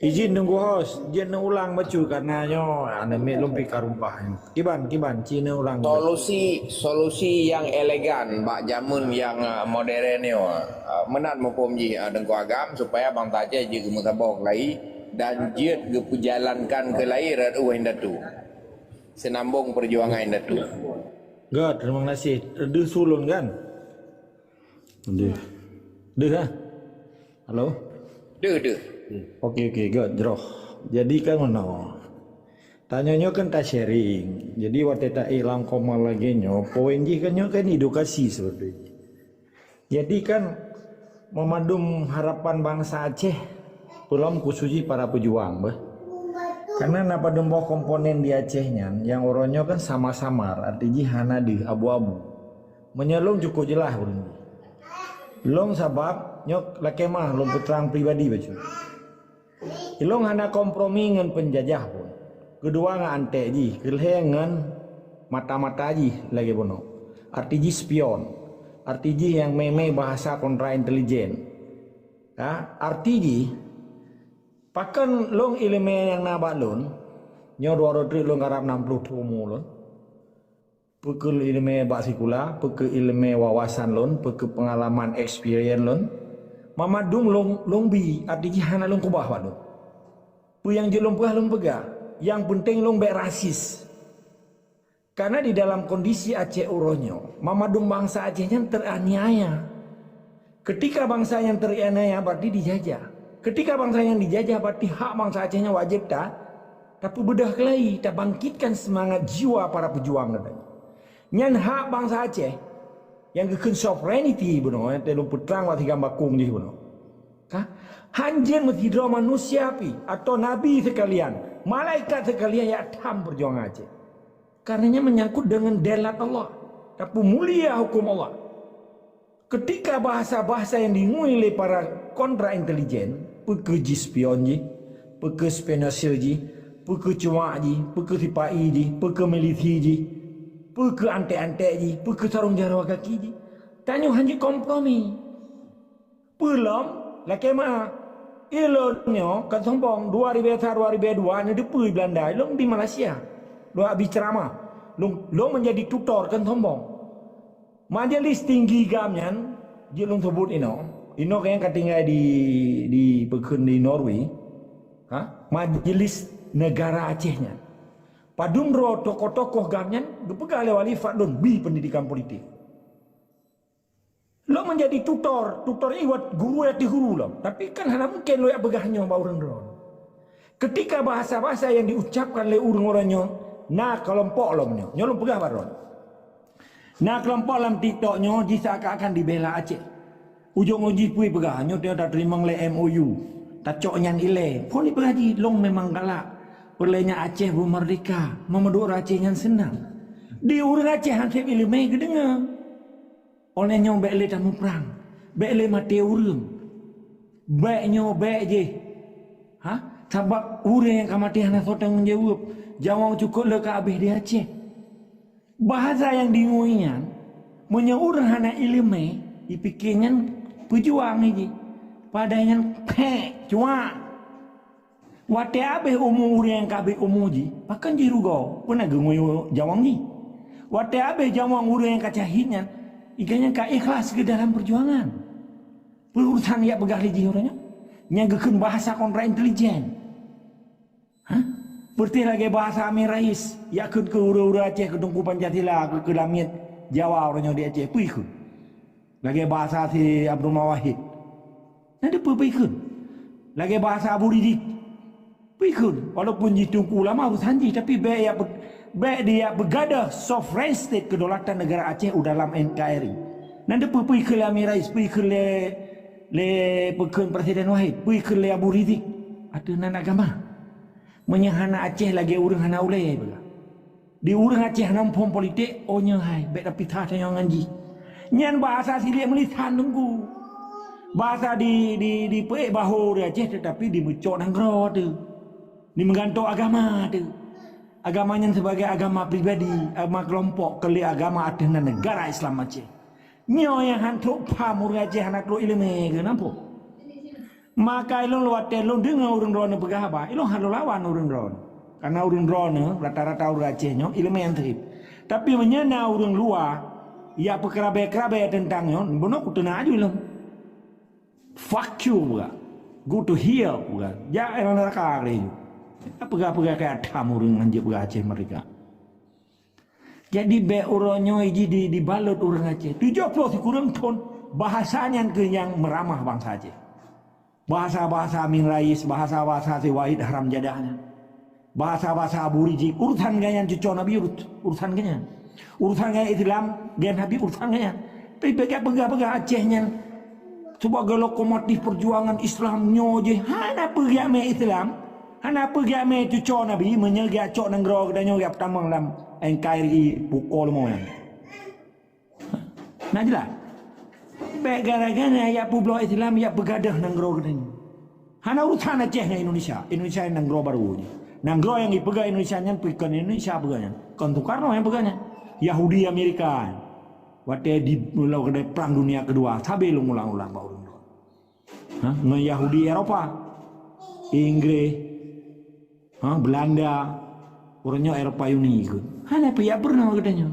Izin nunggu host, izin ulang bacu karena nyo anime lumpi karumpah. Kiban, Cina ulang. Solusi yang elegan bak jamun yang modern ni menat mopom ji dengko agam supaya bang taje je ke mutabok lai dan je ke pejalankan ke lai rat datu senambung perjuangan datu. God, terima kasih. Deh sulun kan? Deh ha? Halo? Deh. Oke, God, jeroh. Jadi kan ngono. Tanyanya kan tak sharing. Jadi waktu tak hilang koma lagi nyo, poin ji kan nyo kan edukasi seperti ini. Jadi kan memadum harapan bangsa Aceh belum khususnya para pejuang, bah. Karena napa demboh komponen di Acehnya yang orangnya kan sama-samar, artinya hanadi abu-abu. Menyelung cukup jelas berarti. Long sabab nyok lakemah long putrang pribadi bacu. Ilong hana kompromi dengan penjajah pun. Kedua ngan ante ji, kelhengan mata-mata ji lagi bono. Artinya spion, artinya yang meme bahasa kontra intelijen. Artinya pakan long ilmu yang nabak lon, nyo 200 long garap 60 tumu lon. Pekul ilmu baksikula, pekul ilmu wawasan lon, pekul pengalaman experience lon. Mamadung long bi artinya hana long kubah lon. Pu yang jelum pegah long pegah, yang penting long baik rasis. Karena di dalam kondisi Aceh uronyo, mamadung bangsa Acehnya teraniaya. Ketika bangsa yang teraniaya berarti dijajah. Ketika bangsa yang dijajah berarti hak bangsa Acehnya wajib tak. Tapi bedah kelai, tak bangkitkan semangat jiwa para pejuang katanya. Nyan hak bangsa Aceh yang kekun sovereignty beno, yang telung putrang waktu gambakung di beno. Hanjir menghidro manusia pi atau nabi sekalian, malaikat sekalian yang tam perjuangan Aceh. Karenanya menyangkut dengan delat Allah, tapi mulia hukum Allah. Ketika bahasa-bahasa yang diingui oleh para kontra intelijen, pekerja spion ji, pekerja spionase ji, pekerja cuak ji, pekerja sipai ji, pekerja militer ji, pekerja ante-ante ji, pekerja sarung jarak kaki ji, tanya hanjir kompromi. Belum, laki mah. Ilonyo kan sombong 2002 ni depui Belanda long di Malaysia lo habis ceramah lo menjadi tutor kan sombong majelis tinggi gamnyan je long sebut ino kan katinggal di pekun di Norway majelis negara Acehnya padum ro tokoh-tokoh gamnyan dipegang oleh wali fadlun bi pendidikan politik. Lo menjadi tutor iwat guru ya guru lo. Tapi kan hanya mungkin lo yang begahnya mbak orang ron. Ketika bahasa-bahasa yang diucapkan oleh orang-orangnya, nah kelompok lo nyo lo pegah baron. Nah kelompok lam TikToknya disangka-akan dibela Aceh. Ujung uji pui pegahnya dia tak terima oleh MOU. Tak coknya ile. Kau ni pegah long memang galak. Olehnya Aceh belum merdeka. Memedur Acehnya senang. Di urang Aceh hansip ilmu kedengar. Olehnya baik tamu perang, baik mati urang, baiknya baik je, sebab urang yang kematian nak sotang menjawab, jawab cukup leka habis di Aceh. Bahasa yang diinguinya, menyurang hana ilmu, dipikirnya pejuang je, padanya pek cuma. Wate habis umur urang yang kabeh umur je, pakan je rugo, pernah gengui jawang je. Wate habis jawang urang yang kacahitnya. Ikanya ka ikhlas ke dalam perjuangan. Perurusan yang begah liji orangnya. Nyagakan bahasa kontra intelijen. Seperti lagi bahasa Amir Rais. Yakun ke ura-ura Aceh, ke Tungku Pancasila, ke Lamit Jawa orangnya di Aceh. Perikun. Lagi bahasa si Abdul Mawahid. Nanti perikun. Lagi bahasa Abu Ridik. Perikun. Walaupun di Tungku lama Abu Sanji. Tapi baik dia begadah sovereign state kedaulatan negara Aceh dalam NKRI. Nanti pergi ke Amir Rais, pergi ke Presiden Wahid, pergi ke Abu Rizik. Ada nan agama. Menyahana Aceh lagi urang hana ulai pula. Di urang Aceh hana pom politik, ohnya hai, baik tapi tak yang ngaji. Nyan bahasa silik melisan tunggu. Bahasa di peik bahu di Aceh tetapi di mucok nanggro tu. Di menggantung agama tu. Agamanya sebagai agama pribadi, agama kelompok, kali agama atas negara Islam Aceh. Nyo yang hantuk pamur Aceh anak lo ilmu kenapa? Maka ilong luat ilong dengar urang drone pegah apa? Ilong halu lawan urang drone. Karena urang drone rata-rata urang Acehnya ilmu yang terip. Tapi menyana urang luar ya pekerabe-kerabe tentangnya, benar aku tenang aja ilong. Fuck you bukan. Go to hell bukan. Ya ilong neraka lagi. Pegah-pegah kayak tamu urang anjir pegah Aceh mereka. Jadi be uronyo iji dibalut urang Aceh. 70 kurang ton bahasanya ke yang meramah bangsa Aceh. Bahasa-bahasa Amin Rais, bahasa-bahasa si Wahid Haram Jadahnya. Bahasa-bahasa Aborigin, urusan ganyan cucu Nabi urusan ganyan. Urusan ganyan Islam, ganyan Habib urusan ganyan. Tapi pegah-pegah Acehnya sebagai lokomotif perjuangan Islamnya je. Hana pegah me Islam, hana pegah me cucu Nabi menyegak cok nenggro dan nyogak pertama dalam NKRI pukul mau yang. Nah jelas. Baik gara-gara ya publik Islam ya begadah nenggro gedenya. Hana urusan Acehnya Indonesia yang nenggro baru. Nenggro yang dipegang Indonesia nya pikan Indonesia pegahnya. Kon Soekarno yang pegahnya. Yahudi Amerika. Waktu di perang dunia kedua, sabe lu ngulang-ulang baru. Hah? Yahudi Eropa, Inggris, Belanda, orangnya Eropa Uni ikut. Hana ya pernah katanya.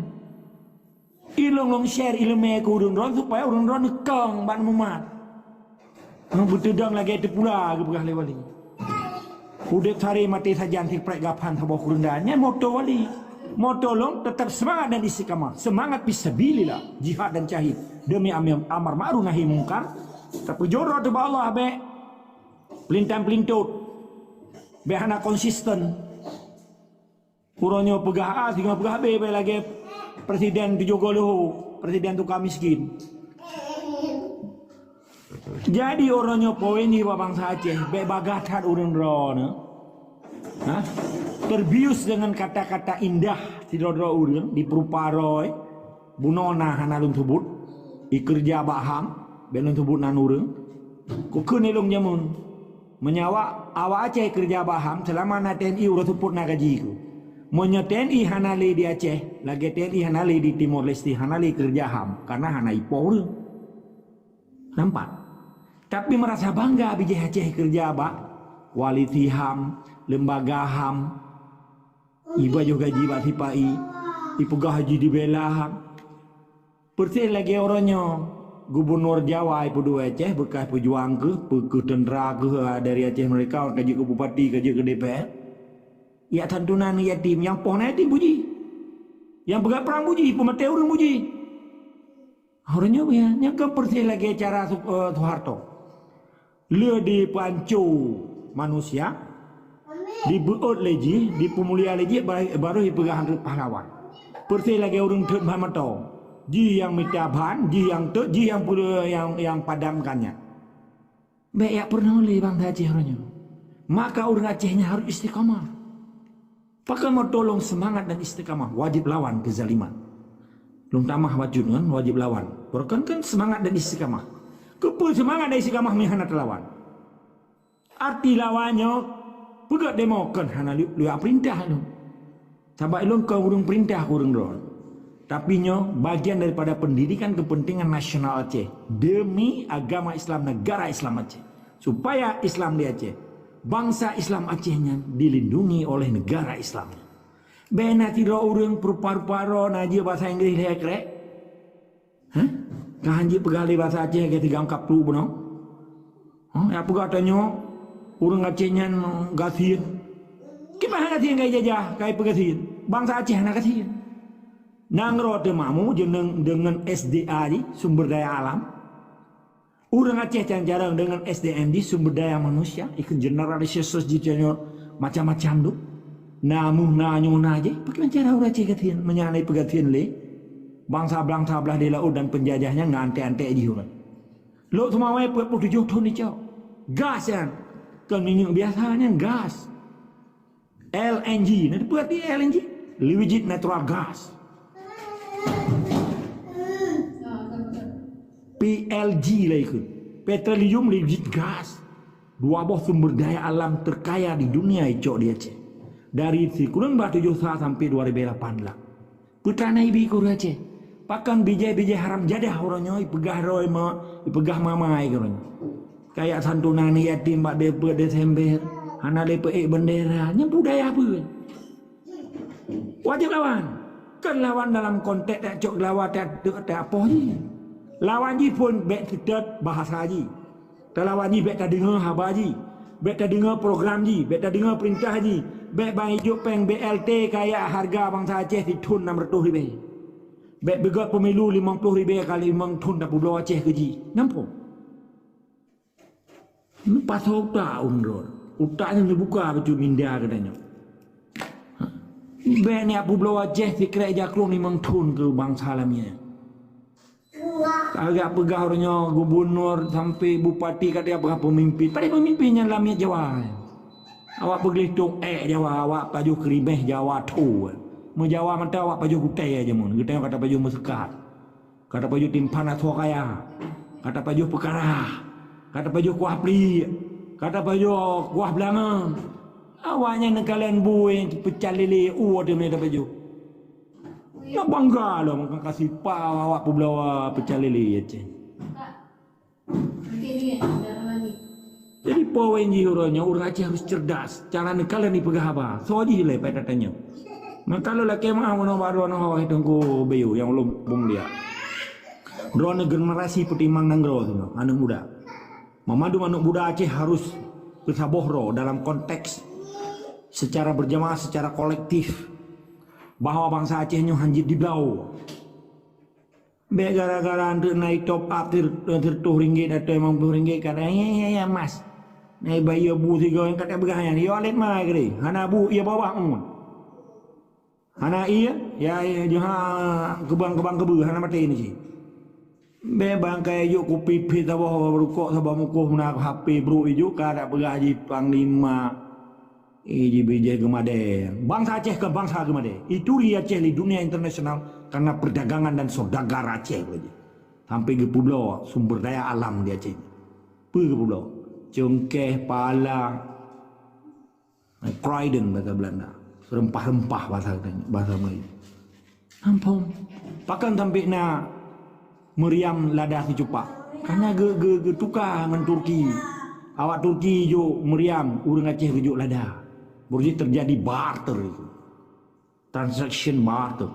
Ilong share ilmu ke urang ron supaya urang ron nekang ban memat. Betedang lagi itu pula ke pegah lewali. Udah cari mati sajan si prek gapan sabah kurendanya moto wali. Moto long tetap semangat dan istiqamah. Semangat fisabilillah, jihad dan syahid demi amar ma'ruf nahi mungkar. Tapi jorot ba Allah be pelintan-pelintut. Be hana konsisten. Uronyo pegah A, tinggal pegah B lagi. Presiden tu jogoloh, presiden tu miskin. Jadi orangnya poin di bangsa Aceh, bebagatan urang drone, terbius dengan kata-kata indah tidodro urang di peruparoi, bunona hanalung tubut, ikerja baham, belum tubut nan urang, kukun ilung jamun, menyawa awak Aceh kerja baham selama na TNI urang tubut na gajiku. Monya TNI hanali di Aceh, lagi TNI hanali di Timor Leste, hanali kerja HAM karena hana ipo nampak. Tapi merasa bangga bijih Aceh kerja apa? Waliti HAM, lembaga HAM, iba juga jiwa sipai, ipegah haji di bela HAM. Persis lagi orangnya Gubernur Jawa ipu dua Aceh bekas pejuang ke tentera ke dari Aceh mereka kaji ke bupati kaji ke DPR. Ya santunan yatim yang pohon yatim puji, yang begat perang puji, pemerintah orang puji. Orangnya ya, yang ke persis lagi cara Soeharto. Le di pancu manusia, di beut lagi, di pemulia lagi baru dipegang pahlawan. Persis lagi orang Tuk Muhammad Tau, ji yang mitaban, ji yang Tuk, ji yang pula yang padamkannya. Baik ya pernah oleh bang Aceh orangnya. Maka orang Acehnya harus istiqamah. Pakai mau tolong semangat dan istiqamah, wajib lawan kezaliman. Lung tamah wajud kan, wajib lawan. Berkan kan semangat dan istiqamah. Kepul semangat dan istiqamah mihanat lawan. Arti lawannya, pegat demo kan, hana lihat perintah lu. Sabak ilung kau urung perintah urung ron. Tapi nyo bagian daripada pendidikan kepentingan nasional Aceh demi agama Islam negara Islam Aceh. Supaya Islam di Aceh, bangsa Islam Acehnya dilindungi oleh negara Islam. Bena tidak orang perparo-paro naji bahasa Inggris lek-lek. Hah? Kahanji pegali bahasa Aceh ke tiga angkap tu benar. Apa katanya orang Acehnya gasin. Gimana gasin gaya jajah kai pegasin? Bangsa Aceh nak gasin. Nangro temamu dengan SDA di sumber daya alam. Orang Aceh yang jarang dengan SDM di sumber daya manusia, ikut generalisasi jadinya macam-macam tu. Namun nanyo naje, bagaimana cara orang Aceh katian menyanai pegatian le? Bangsa-bangsa belah di laut dan penjajahnya ngante-ante di orang. Lo semua wae 47 tahun ni cau. Gas kan? Kan minyak biasanya gas. LNG, nanti berarti LNG, liquid natural gas. PLG lah ikut, petroleum liquid gas. Dua buah sumber daya alam terkaya di dunia icok di Aceh. Dari kurang 71 sampai 2008 putra naibi kur Aceh. Pakan bijai-bijai haram jadah orangnya ipegah roy ipegah mamai orangnya. kayak santunan yatim bak depa Desember, hana depa bendera, nya budaya apa? Wajib lawan. Kan lawan dalam konteks tak cok lawan tak apa ni. Lawan ji pun baik sedap bahasa ji. Lawan ji baik tak dengar haba ji. Baik tak dengar program ji, baik tak dengar perintah ji. Baik bang hidup peng BLT kayak harga bangsa Aceh ditun 600 ribu. Baik begat pemilu 50 ribu kali memang tun tak Pulau Aceh ke ji. Nampak? Lepas otak umrol. Otaknya dibuka betul minda katanya. Baik ni Pulau Aceh fikir jaklung 5 tun ke bangsa alamnya. Agak pegah orangnya gubernur sampai bupati kat dia berapa pemimpin. Pada pemimpinnya lamia Jawa. Awak pergi tok Jawa, awak paju kerimeh Jawa tu. Mau Jawa mata awak paju kutai aja mun. Kita kata paju mesekat. Kata paju timpan atau kaya. Kata paju perkara. Kata paju kuah pli. Kata paju kuah belanga. Awaknya negalen buih pecah lele ada mereka paju. Ya bangga lah makan kasih pau awak pebelawa pecah lele ya cik. Jadi poin jironya orang Aceh harus cerdas. Cara nekalan ni pegah apa? So aja hilai pada tanya. Maka kalau laki mah mana baru ana hawa tunggu bayu yang belum lihat. Drone generasi petimang nanggro tu anak muda. Memadu anak muda Aceh harus bersabohro dalam konteks secara berjamaah, secara kolektif. Bahawa bangsa Aceh nyo hanjit di belau. Be gara-gara untuk naik top up RM30 atau RM50 kata ya mas. Naik bayi bu tiga yang kata begah yang yo alit mai kali. Hana bu ia bawah mun. Hana iya ya joha kebang kebu hana mati ini sih. Be bangkai yuk kopi pit sabah berukok sabah mukuh nak HP bro ijo kada begah ji panglima IJBJ Gemade. Bangsa Aceh ke bangsa Gemade. Itu dia Aceh di dunia internasional karena perdagangan dan saudagar Aceh. Sampai ke pulau sumber daya alam di Aceh. Pergi ke pulau. Cengkeh, pala, Croydon bahasa Belanda. Rempah-rempah bahasa Melayu. Ampun. Pakan sampai na meriam lada si cupak. Karena ge tukar dengan Turki. Awak Turki jo meriam, orang Aceh rujuk lada. Berarti terjadi barter itu. Transaction barter.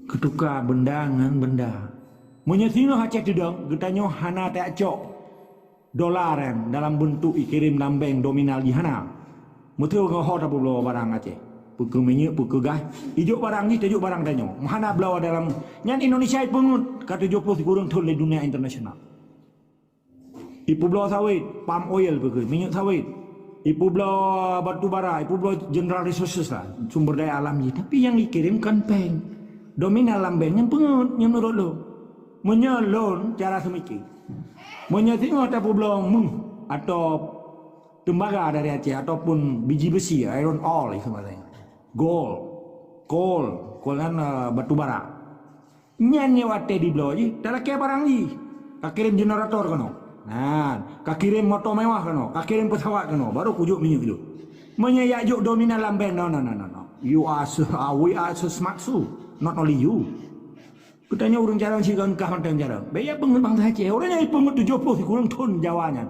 Ketukar benda dengan benda. Menyesino Aceh tidak, getanya hana tak cok dolar dalam bentuk ikirim lambeng dominal di hana. Betul ke hot apa belau barang Aceh? Puke minyak, puke gas. Ijuk barang ni, tajuk barang tanya. Mana belau dalam yang Indonesia pengut kata 70 kurang tol di dunia internasional. Ipu belau sawit, palm oil puke, minyak sawit. Ipu belau batu bara, ipu belau general resources lah, sumber daya alam je. Tapi yang dikirimkan peng, dominal lambeng yang pengut, yang menurut lo. Menyalon cara semikir. Menyatengok tak belau atau tembaga dari Aceh ataupun biji besi, iron ore sebenarnya. Gold, coal kan batu bara. Nyanyi wate di belau je, tak laki barang je. Tak kirim generator kena. Nah, kak kirim motor mewah kano, kak kirim pesawat kano, baru kujuk minyak itu. Menyayak dominan lambeng, no. We are so smart so, not only you. Katanya orang jarang sih kan kah macam jarang. Bayar pengut bangsa Aceh, orangnya pengut 70 kurang ton Jawanya.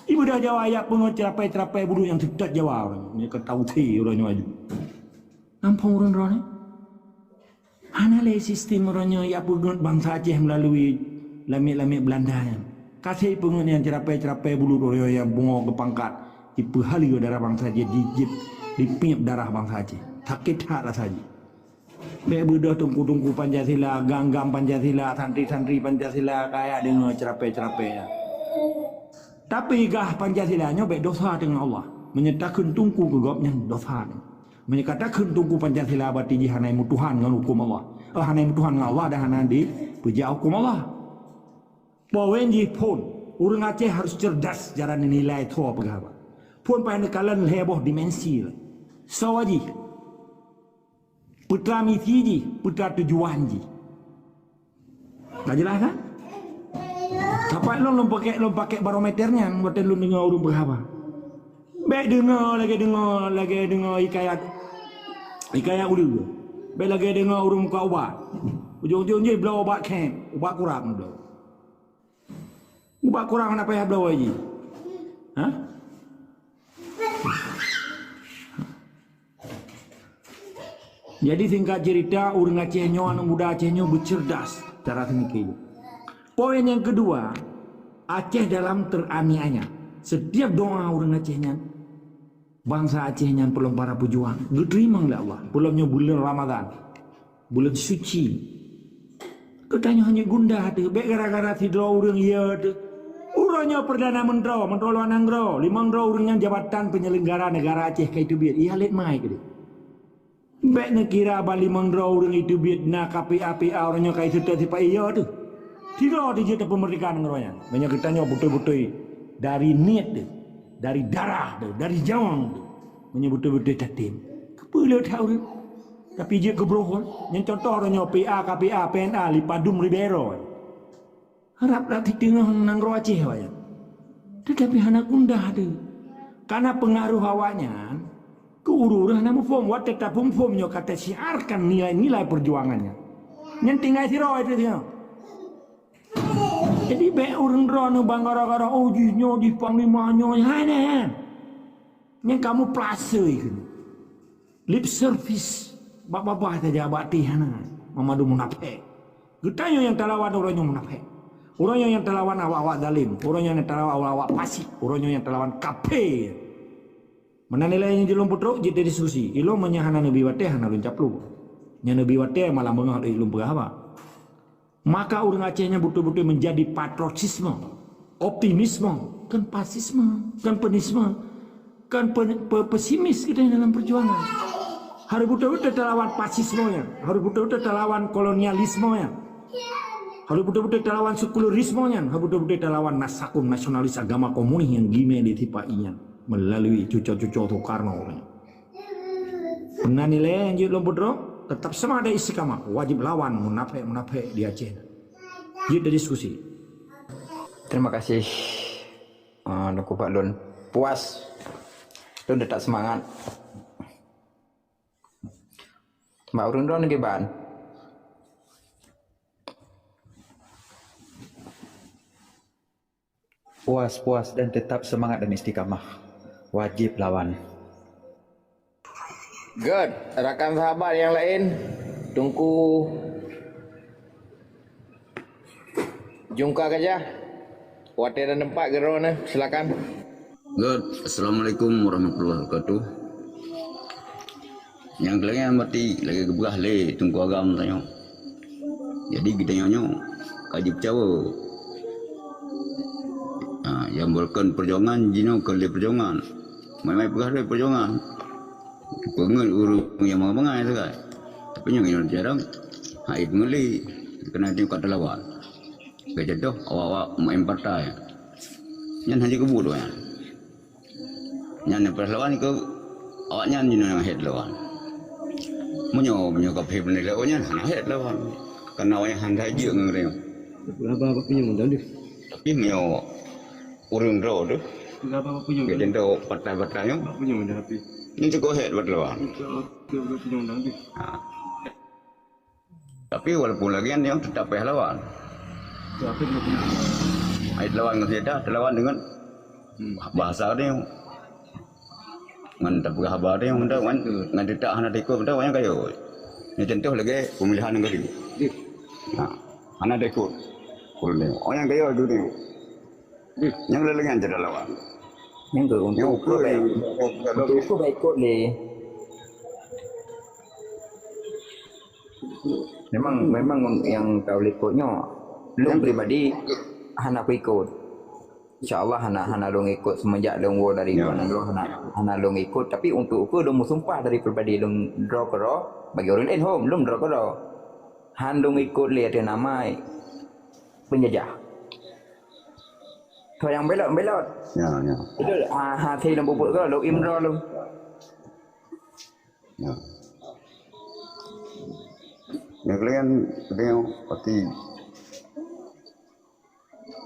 Ibu dah Jawa ya pengut terapai bulu yang sedap Jawa orang. Mereka tahu ti orangnya maju. Nampang orang-orang ni. Analisis sistem orangnya ya pengut bangsa Aceh melalui lamik-lamik Belanda yang. Kasih pengen yang cerapai bulu doyo yang bunga ke pangkat dipehali darah bangsa Aceh dipiap darah bangsa Aceh sakit hak lah saja. Be budak tungku Pancasila, ganggam Pancasila, santri Pancasila kayak dengan cerapai. Tapi gah Pancasilanya be dosa dengan Allah. Menyatakan tungku kegopnya dosa. Menyatakan tungku Pancasila berarti hanai mutuhan dengan hukum Allah. Hanai mutuhan dengan Allah dan hanai di puja hukum Allah. Poin ji pun orang Aceh harus cerdas cara nilai tu apa apa. Pun pada kalan heboh dimensi lah. Sawaji, putra misi ji, putra tujuan ji. Tak jelas kan? Sampai lo pakai barometernya, buat lo dengar orang berapa. Baik lagi dengar hikayat ulu. Baik lagi dengar orang muka ubat. Ujung-ujung je belau ubat camp, ubat kurang belau. Ubah kurang apa ya belau aja. Hah? Jadi singkat cerita, orang Acehnya, anak muda Acehnya bercerdas cara semikir. Poin yang kedua, Aceh dalam teraniaya. Setiap doa orang Acehnya, bangsa Acehnya pelong para pejuang, diterima oleh Allah. Pelongnya bulan Ramadan, bulan suci. Ketanya hanya gundah tu, baik gara-gara tidur orang ia tu. Urangnya Perdana Menteri, Menteri Luar Negeri, 5 orangnya Jabatan Penyelenggara Negara Aceh ke itu biar. Ia let mai ke dia. Baik nak kira balik mengrau orang itu biar nak KPA orangnya kait sudah siapa iya tu. Tidak dijadikan pemerdekaan ngeronya. Banyak kitanya betul-betul dari niat tu, dari darah tu, dari jawang tu. Banyak betul-betul tatim. Kepala tahu tu. Tapi dia kebrohon. Yang contoh orangnya PA, KPA, PNA, Lipadum Ribero. Harap latih tengah nanggro Aceh banyak. Tetapi anak undah tu. Karena pengaruh awaknya. Keururah nama form, wat tetap formnya kata siarkan nilai-nilai perjuangannya. Yang tinggal si roh itu dia. Jadi baik orang roh bang gara-gara jisnya di panglimanya hanya. Yang kamu plase itu. Lip service. Bapak-bapak saja batihana. Mamadu munafik. Getanya yang terlawan orangnya munafik. Orangnya yang terlawan awak-awak zalim. Orangnya yang terlawan awak-awak pasik. Orangnya yang terlawan kape. Mana nilainya jelum putruk jadi diskusi. Ilo menyahana Nabi Wateh hana lun caplu. Nya Nabi Wateh malah mengah ilmu berapa. Maka orang Acehnya betul-betul menjadi patriotisme, optimisme, kan pasisme, kan penisme, kan pesimis kita dalam perjuangan. Harus betul-betul terlawan pasismenya, harus betul-betul terlawan kolonialismenya. Harus betul-betul terlawan sekularismenya, harus betul-betul terlawan nasakum nasionalis agama komunis yang gime ditipainya melalui cucu-cucu Soekarno. Pernah nilai yang jelum putruk tetap sama ada istiqamah, wajib lawan munafik di Aceh. Jadi diskusi. Terima kasih Doko Pak Lun. Puas. Lun tetap semangat. Mbak Urun Ron Geban. Puas dan tetap semangat dan istiqamah. Wajib lawan. Good. Rakan sahabat yang lain, tunggu jungka saja. Water dan tempat gerona, silakan. Good. Assalamualaikum warahmatullahi wabarakatuh. Yang kalian mati lagi keberah le tunggu agam tanya. Jadi kita nyanyo kaji percaya. Yang berkan perjuangan jino ke perjuangan. Mai perah le perjuangan. Pengen urung yang mengai sekali. Tapi yang jarang hai pengeli kena tengok kat lawan. Kejodoh awak main partai. Nyan haji kebut ya. Nyan perlawan ke awak nyan yang head lawan. Menyo kaphe penilai awaknya head lawan. Karena awak yang haji ngere. Apa punya modal dia? Tapi menyo urung draw tu. Apa punya modal? Kejodoh partai-partainya. Apa punya modal tapi? Ini cukup head buat lawan. Apa punya modal dia? Tapi walaupun lagian yang tetap payah lawan. Apa dia punya? Ait lawan dengan dia, lawan dengan bahasa dia. Ngan tak berhabar dia, ngan tidak hana dekor, dah yang kayo. Ini contoh lagi pemilihan negeri. Hana dekor. Kurang. Oh yang kayo dulu. Yang lelengan jadi lawan. Yang untuk baik. Untuk baik kot le. Memang yang tahu ikutnya Long pribadi hana aku ikut. InsyaAllah hana long ikut semenjak long war dari luar negeri hana long ikut. Tapi untuk aku long sumpah dari pribadi long draw kero bagi orang lain home long draw kero. Han long ikut lihat yang nama penjajah. Kau yang belot. Ya. Itu hati long bubuk kau long imro long. Ya. Yang kalian tengok pasti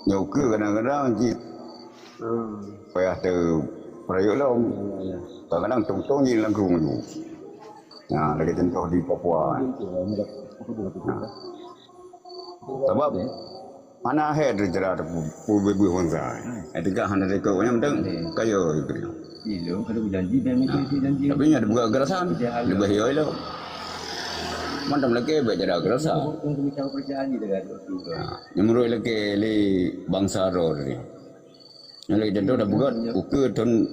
nhiều cứ kadang-kadang ji payah tu perayaan lah kadang-kadang contoh ni lagu tu lagi contoh di Papua sebab Anak head cerah bebu bangsa. Etika hana reko nya mendeng kayo itu. Iya, kalau berjanji dan janji. Tapi nya buka gerasan lebih hiyo lo. Mandam lagi becara gerasa. Untuk bicara perjanji dengan itu. Nyemuru lagi li bangsa ro ni. Yang lagi jatuh dah buka ukur tahun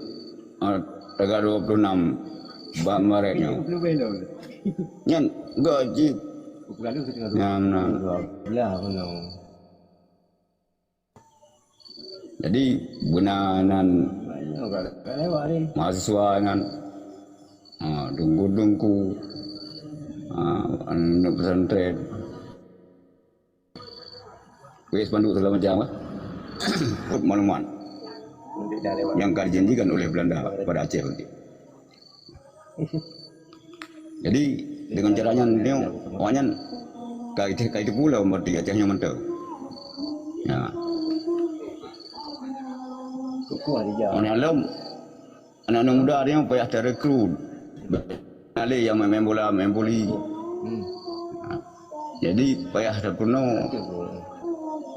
tanggal 26 Maretnya. Nyan gaji. Lalu kita Yang lah kalau jadi gunanan lewat ni. mahasiswa dengan dungku-dungku anak pesantren wis panduk segala macam maklumat yang dijanjikan oleh Belanda pada Aceh nanti. Jadi dengan caranya dia awalnya kait pulau berarti Acehnya mentau. Ya. Kuat dia. Anak-anak muda dia payah terrekrut. Ada yang main bola, main voli. Jadi payah terpenuh.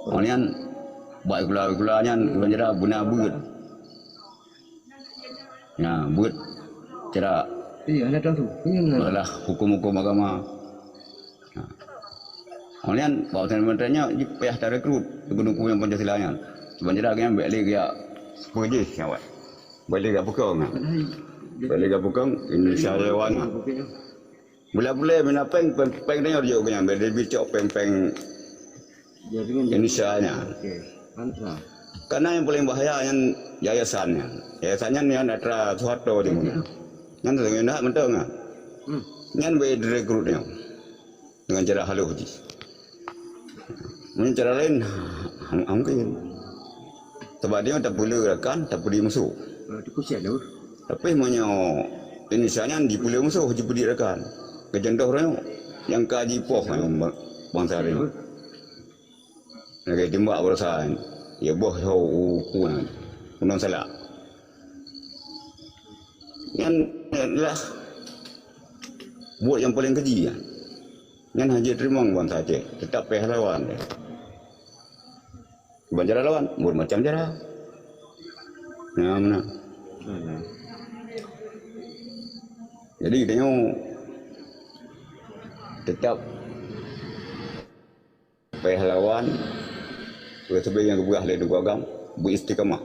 Kemudian baik gula-gulanya gula guna buat. Ya, buat cara Iya, ada tu. adalah hukum-hukum agama. Kemudian bawa teman-temannya payah terrekrut gunung yang Pancasilanya. Sebenarnya dia ambil lagi ya pergi awak. Balik ke Pukong. Balik ke Pukong Indonesia Dewan. Boleh-boleh mina peng dia juga yang bicok peng Indonesia nya. Okey. Mantap. Karena yang paling bahaya yang yayasannya. Yayasannya ni ada suatu di mana. Yang terkena mentang ah. Yang direkrutnya dengan cara halus. Dengan cara lain mungkin. Sebab dia tak boleh gerakan, tak boleh masuk. Itu kusian tu. Tapi punya Indonesia nya di boleh masuk, je boleh gerakan. Kejendoh orang yang kaji poh yang bangsa ini. Nak tembak berasan. Ya boh ukuan. Kunang salah. Yang lah buat yang paling keji kan. Yang haji terima bangsa Aceh, tetap pahlawan dia. Bukan cara lawan, bermacam cara. Ya, mana? Jadi kita tetap pahlawan. Sebagai yang kebuah oleh dua agam, beristiqamah.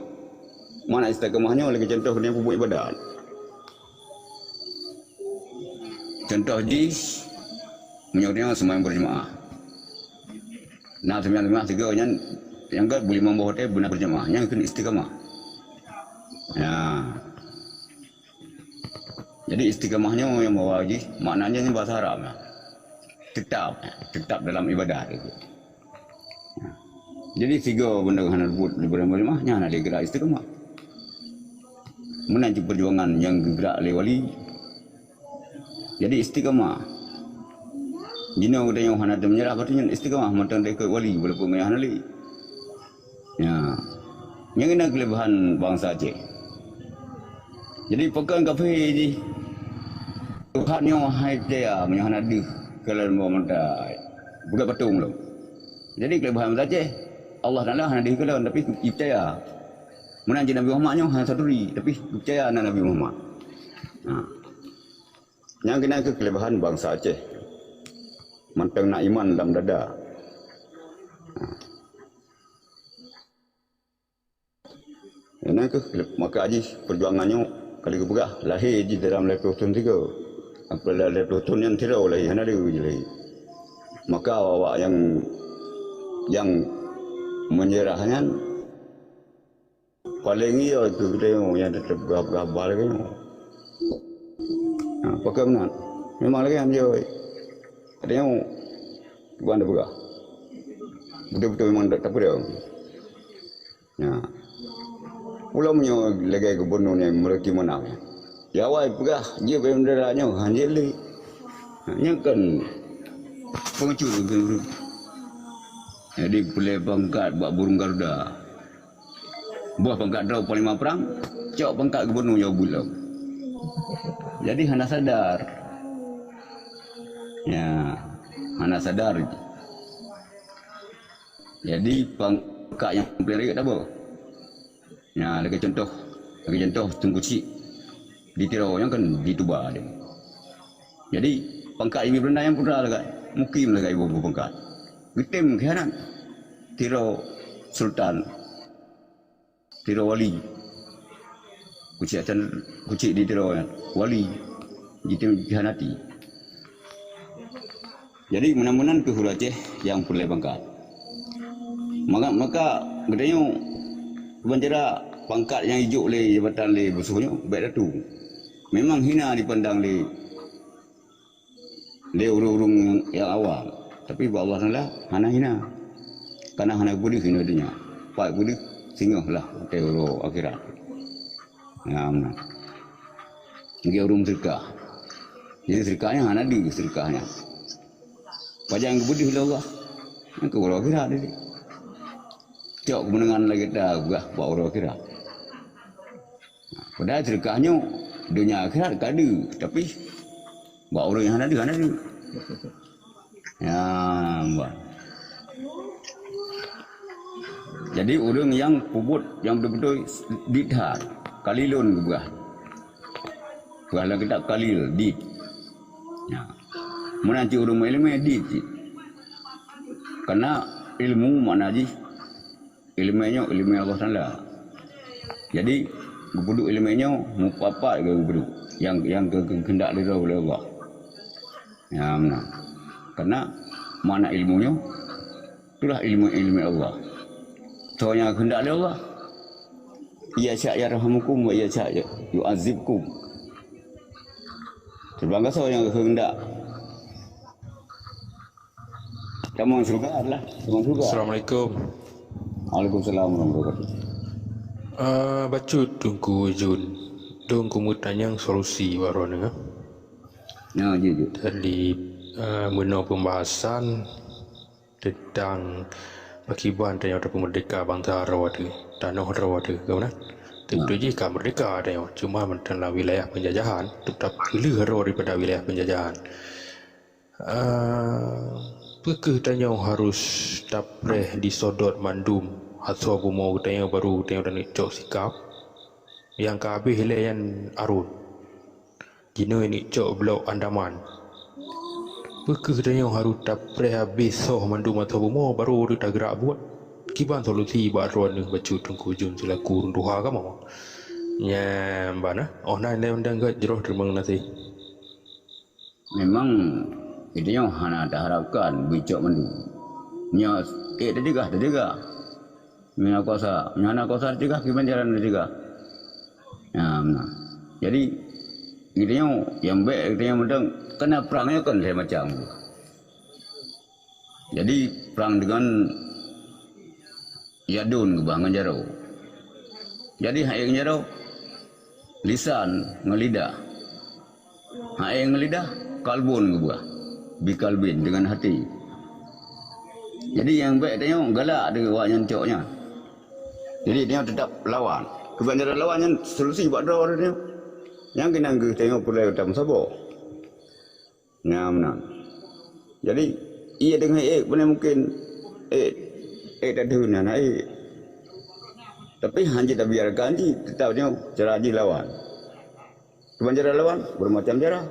Mana istiqamahnya lagi contoh dia buat ibadat. Contoh di menyuruhnya sembahyang berjemaah. Nah, sembahyang tiga yang enggak boleh membawa hotel benar berjemaah, yang kena istiqamah. Ya. Jadi istiqamahnya yang bawa haji, maknanya ini bahasa Arab. Tetap dalam ibadah itu. Ya. Jadi tiga benda yang hendak buat di berjemaahnya hendak digerak istiqamah. Menaji perjuangan yang gerak oleh wali. Jadi istiqamah. Jina udah yang hendak menyerah berarti istiqamah mentang dia ke wali walaupun yang hendak li. Ya, yang ini kelebihan bangsa Aceh. Jadi pekan kafe ini, Tuhan yang hai dia menyohan ada kalau mau minta bukan patung lo. Jadi kelebihan bangsa Aceh, Allah Taala hanya dikatakan tapi percaya. Menanti Nabi Muhammad yang hanya saduri tapi percaya Nabi Muhammad. Nah, yang kena kelebihan bangsa Aceh, manteng nak iman dalam dada. Ini ke maka haji perjuangannya kali keberah lahir di dalam lepas tahun 3. Apabila lepas tahun yang tidak lahir hana dia lahir. Maka awak yang menyerahnya paling ia itu kita yang tetap berapa lagi. Nah, pakai benar. Memang lagi yang jauh. Ada yang bukan berah. Betul-betul memang tak apa dia. Ya. Ulangnya lagi gubernur yang mereka mana? Ya awal pegah dia benderanya hanjeli. Nya kan pengecut gubernur. Jadi boleh pangkat buat burung Garuda. Buah pangkat draw paling perang, cok pangkat gubernur jauh bulan. Jadi hana sadar. Ya, hana sadar. Jadi pangkat yang paling rakyat apa? Ya, lagi contoh Tunku Cik di Tiro yang kan di Tuba dia. Jadi pangkat ibu berendah yang pernah lah mukim lah ibu pangkat. Gitim khianat Tiro Sultan, Tiro Wali. Kucik di Tiro Wali, gitim khianati. Jadi mudah-mudahan ke Hulu Aceh yang perlu pangkat. Maka gedenya banjara pangkat yang hijau le jabatan le musuhnya baik datu. Memang hina dipandang le urung-urung yang awam. Tapi Allah Taala hana hina. Karena hana boleh hina dunia. Pak boleh singgah lah ke akhirat. Ya aman. Dia urung sedekah. Jadi sedekahnya hana di sedekahnya. Pajang boleh Allah. Yang ke akhirat dia. Tiap kemenangan lagi dah buat orang akhirat. Padahal sedekahnya dunia akhirat tak ada. Tapi buat orang yang ada. Ya, buat. Jadi orang yang puput, yang betul-betul didhat, kalilun ke buah. Buah lagi tak kalil, did. Ya. Menanti orang ilmu did. Karena ilmu mana je? Ilmunya ilmu Allah Taala. Jadi berbuduk ilmunya mupapat ke berbuduk yang kehendak diri oleh Allah. Ya benar. Karena mana ilmunya itulah ilmu Allah. Soalnya kehendak oleh Allah. Ia syak yarhamukum wa ia syak yu'azibkum. Terbangga yang kehendak. Kamu surga adalah surga. Assalamualaikum. Waalaikumsalam warahmatullahi wabarakatuh. Baca Tunku Jun. Tunku mutanyang solusi warna Ya, je. dari mengenai pembahasan tentang akibat dan yang merdeka bangsa Rawada, tanah Rawada, kawan. Tentu jika merdeka ada yang cuma dalam wilayah penjajahan, tetap pilih daripada wilayah penjajahan. Apakah tanya harus dapreh disodot mandum atau mau tanya baru tanya dan cok sikap yang kabeh layan arun jino ini cok blok Andaman. Apakah tanya harus dapreh habis soh mandum atau mau baru dia gerak buat kiban solusi baruan ni baca Tunku Jun selaku runduha kamu nya bana oh nah undang ke jeroh termang nasi. Memang itu yang hana dah harapkan bicok mendu. Nya dah juga. Mina kuasa juga kiban jalan juga. Ya, nah. Jadi itu yang baik itu yang mendang kena perangnya kan saya macam. Jadi perang dengan Yadun ke Bang Jaro. Jadi hai Jaro lisan ngelidah. Hai ngelidah kalbun ke buah. Bikalbin dengan hati. Jadi yang baik dia galak dengan awak nyancoknya. Jadi dia tetap lawan. Kebanyakan lawan yang solusi buat draw dia. Yang kena tengok pula dalam sabo. Nah, benar. Jadi ia dengan boleh mungkin tak ada nak tapi hanya tak biarkan je tetapnya cara je lawan. Kebanyakan lawan bermacam cara.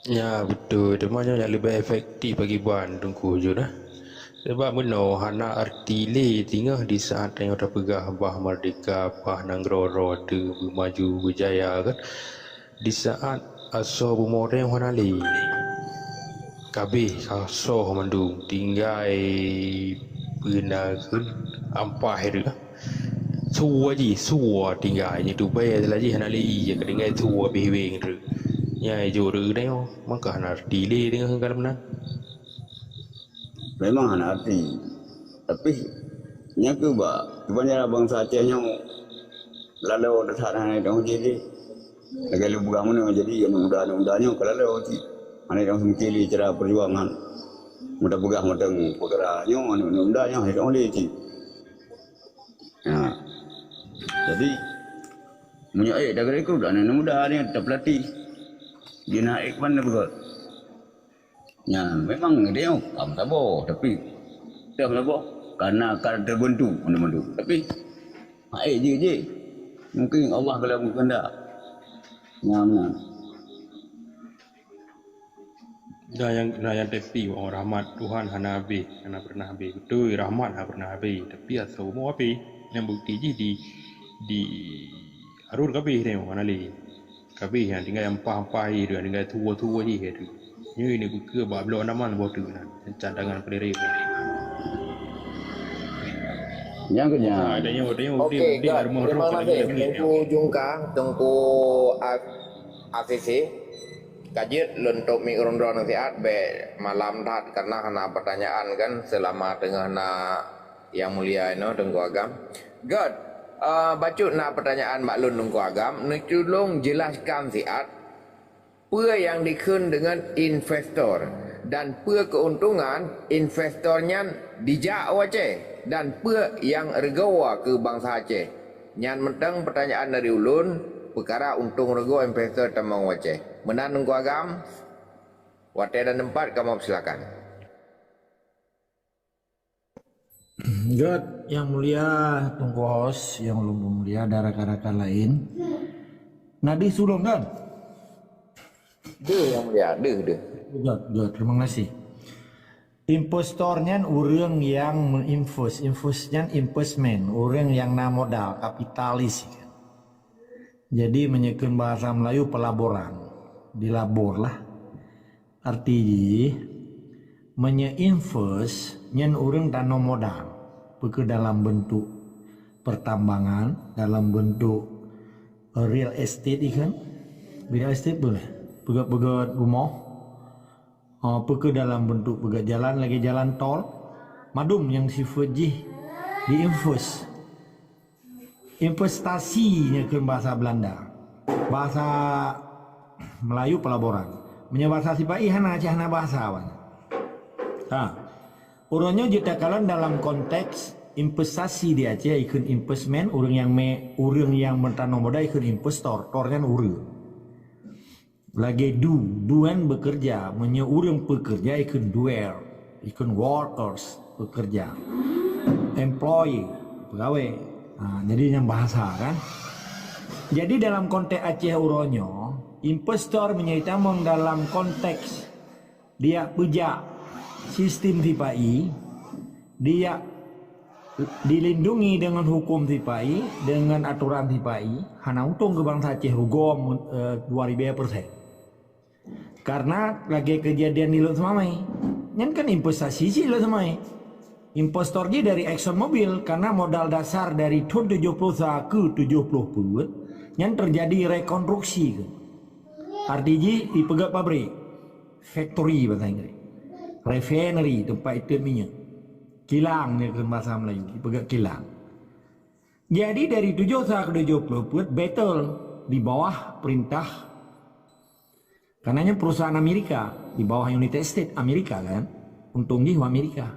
Ya betul, demanya yang lebih efektif bagi buan Tunku Jun lah. Sebab meno hana arti le tinggal di saat yang dah pegah bah merdeka, bah nangroro tu maju berjaya kan. Di saat aso bumoreng hana le. Kabeh aso mandung tinggal penakan ampah dia. Suwa tinggal ni tu bayar lagi hana le je kedengai suwa behweng tu. Ya juru dia maka hana arti le dengan kalau menang. Memang hana arti. Tapi nya ke ba kebanyakan bangsa Aceh yang lalu dah sana dah jadi. Lagi lu bukan mana jadi yang mudah-mudahnya kalau lalu mana yang semkili cara perjuangan. Mudah pegah matang perkaranya mudah-mudahnya hidup oleh ci. Ya. Jadi punya dah rekrut dan mudah ni tak pelatih. Dia naik mana betul. Ya, memang dia kamu tak boh, tapi Dah kenapa? Karena akan terbentuk benda-benda. Tapi je. Mungkin Allah kalau berkehendak. Nah. Nah yang tepi orang rahmat Tuhan hana habis, hana pernah habis. Betul rahmat hana pernah habis. Tapi asal mau habis. Yang bukti je di Arun kabeh ni mana li. Kabeh yang tinggal yang pah-pah dia, tinggal tua-tua je tu. Ini buka bab blok naman bau tu nan. Cadangan pelere. Yang kena. Adanya Okey, God. Terima kasih Tengku Jungkang, Tengku ACC. Kajian lentok mikrondron nasihat be malam tat karena kena pertanyaan kan selama tengah nak yang mulia ini Tengku Agam. God, baca nak pertanyaan Mak Lun Tengku Agam, nak tolong jelaskan siat apa yang dikun dengan investor dan apa keuntungan investornya dijak Aceh dan apa yang regawa ke bangsa Aceh. Nyan mentang pertanyaan dari ulun perkara untung rego investor tamang Aceh. Menan Tengku Agam, waktu dan tempat kamu silakan. God, yang mulia Tengku Hos, yang belum mulia ada rakan-rakan lain. Nadi sulung kan? Yang mulia, God, terima kasih. Investornya orang yang menginvestnya investment, orang yang na modal, kapitalis. Jadi menyekun bahasa Melayu pelaburan, dilabor lah. Artinya menyeinvest nyen orang tanam modal, ke dalam bentuk pertambangan, dalam bentuk real estate ikan, real estate boleh. Pegat rumah, ke dalam bentuk pegat jalan lagi jalan tol, madum yang sifat diinvest, investasinya ke bahasa Belanda, bahasa Melayu pelaburan, bahasa sipai hana cahna bahasa awan. Orangnya jika kalian dalam konteks investasi di Aceh ikut investment, orang yang bertanam modal ikut investor, tornya orang. Lagi duan bekerja, orang pekerja ikut duer, ikut workers pekerja, employee pegawai. Jadi yang bahasa kan. Jadi dalam konteks Aceh uronyo, investor menyaitamong dalam konteks dia pejak sistem TPI, dia dilindungi dengan hukum TPI, dengan aturan TPI, hana untung ke bangsa Aceh rugom 2000%. Karena lagi kejadian di Lut Semamai, nyen kan investasi sih Lut Semamai. Investor dia dari Exxon Mobil karena modal dasar dari tahun 70 ke 70 yang terjadi rekonstruksi. Artinya dipegat pabrik, factory bahasa Inggris, refinery tempat itu minyak, kilang ni ke bahasa Melayu, dipegat kilang. Jadi dari 70 ke 70 battle di bawah perintah. Karenanya perusahaan Amerika di bawah United States Amerika kan, untung jiwa Amerika.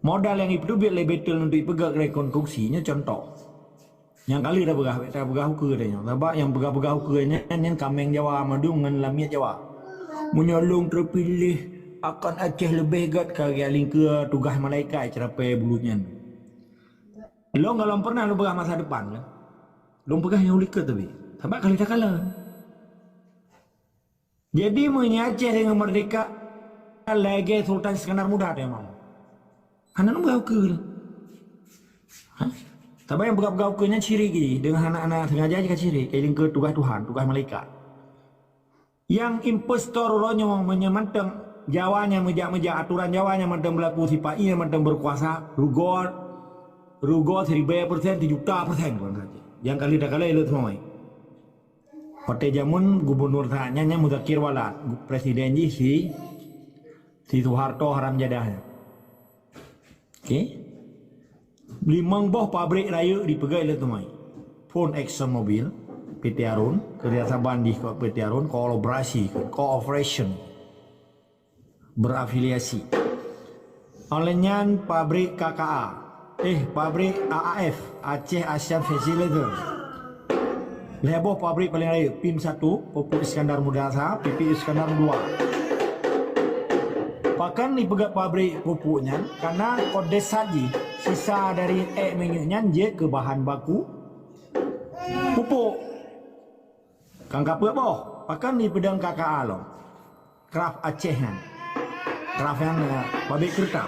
Modal yang itu biar betul untuk dipegang rekonstruksinya contoh. Yang kali dah begah hukum katanya. Sebab yang begah hukumnya yang kameng Jawa madung dengan lamiat Jawa. Menyolong terpilih akan Aceh lebih gat kaya ke tugas malaikat cerapai bulunya. Lo kalau pernah lo begah masa depan kan. Lo begah yang ulika tapi. Sebab kali tak kalah. Jadi Aceh dengan merdeka lagi Sultan Iskandar Muda dia mau. Hana nunggu ke. Tapi yang bergau kenya ciri gini dengan anak-anak sengaja aja ciri kayak ke tugas Tuhan, tugas malaikat. Yang impostor ronyo menyemanteng Jawanya meja aturan Jawanya manteng berlaku sipai manteng berkuasa rugot 1000% 1 juta persen kan saja. Yang kali dah kali itu semua. Pada zaman gubernur tanya Muzakir Walad, presiden si Soeharto haram jadahnya. Okey. 5 boh pabrik raya dipegang oleh Tumai. Phone Exxon Mobil, PT Arun, kerjasama di PT Arun, kolaborasi, cooperation, berafiliasi. Olehnya pabrik KKA, pabrik AAF, Aceh Asian Facilitator. Leboh pabrik paling raya, PIM 1, Pupuk Iskandar Muda, PP Iskandar 2. Pakan ni pegat pabrik pupuknya karena kodes saji sisa dari minyaknya je ke bahan baku pupuk. Kang kapur boh. Pakan ni pedang KKA lo. Kraft Aceh kan. Kraft yang pabrik kereta.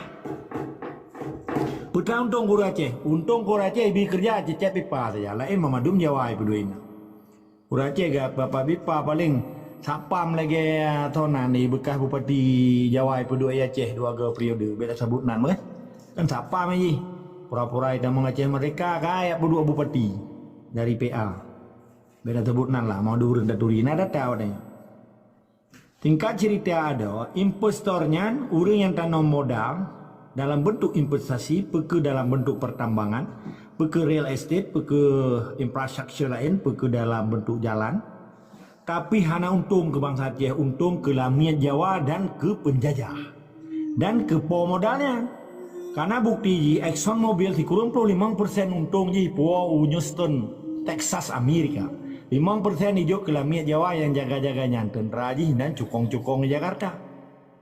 Putra untung guru Aceh. Untung guru Aceh ibi kerja cecep pipa saja. Lain memadum Jawa ibu dua ini. Guru Aceh gak bapak pipa paling sapam lagi tonan ni bekas bupati Jawa ibu dua Aceh 2 periode. Beda sebut nama kan sapam aja. Pura-pura itu mengaceh mereka kayak berdua bupati dari PA. Beda sebutan lah, mau durun dan duri, nada tahu deh. Tingkat cerita ada, investornya orang yang tanam modal dalam bentuk investasi, ke dalam bentuk pertambangan, ke real estate, ke infrastruktur lain, ke dalam bentuk jalan. Tapi hanya untung ke bangsa Aceh, untung ke Lamiat Jawa dan ke penjajah. Dan ke modalnya. Karena bukti Exxon Mobil si kurang 5% untung je po Houston, Texas, Amerika. 5% hijau ke Lamiat Jawa yang jaga-jaganya tentera je dan cukong-cukong di Jakarta.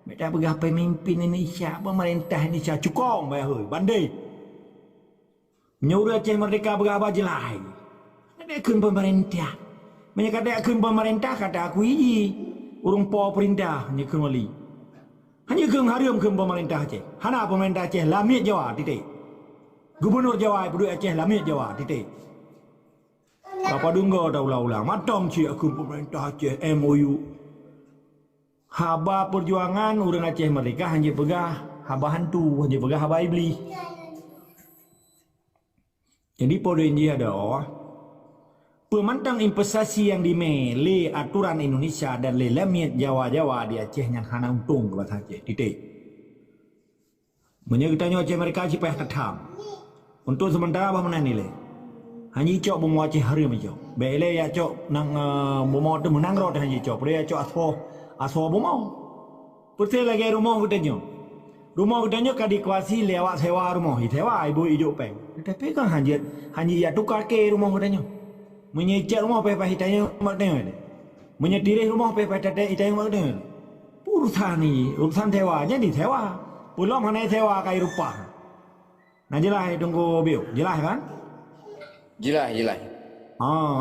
Mereka pegah pemimpin Indonesia, pemerintah Indonesia cukong bayar bandai. Menyuruh Aceh Merdeka berapa jelas. Ada kun pemerintah. Menyakata kun pemerintah kata aku ini urung po perintah hanya kun wali. Hanya kun harium kun pemerintah Aceh. Hana pemerintah Aceh Lamiat Jawa titik. Gubernur Jawa penduduk Aceh Lamiat Jawa titik. Apa dunggo ulang-ulang matom si aku pemerintah Aceh MOU. Haba perjuangan orang Aceh Merdeka hanya pegah haba hantu, hanya pegah haba iblis. Jadi poin dia ada pemantang investasi yang dimele aturan Indonesia dan Lamiat Jawa di Aceh yang hana untung ke bahasa Aceh titik. Menyertanya Aceh Merdeka supaya tetap. Untuk sementara apa mana nilai? Hanya cok bumau Aceh hari macam. Bele ya cok nang bumau tu menang roh hanya cok. Dia cok asal bumau. Pertama lagi rumah katanya. Rumah katanya kadi kuasi lewat sewa rumah. Sewa ibu hijau peng. Tapi kan hanya ya tukar ke rumah katanya. Menyecat rumah pepa hitanya maknanya. Menyetirih rumah pepa hitanya maknanya. Urusan sewanya di sewa. Belum mana sewa kai rupa. Nah jelas tunggu bio. Jelas kan? Jelas.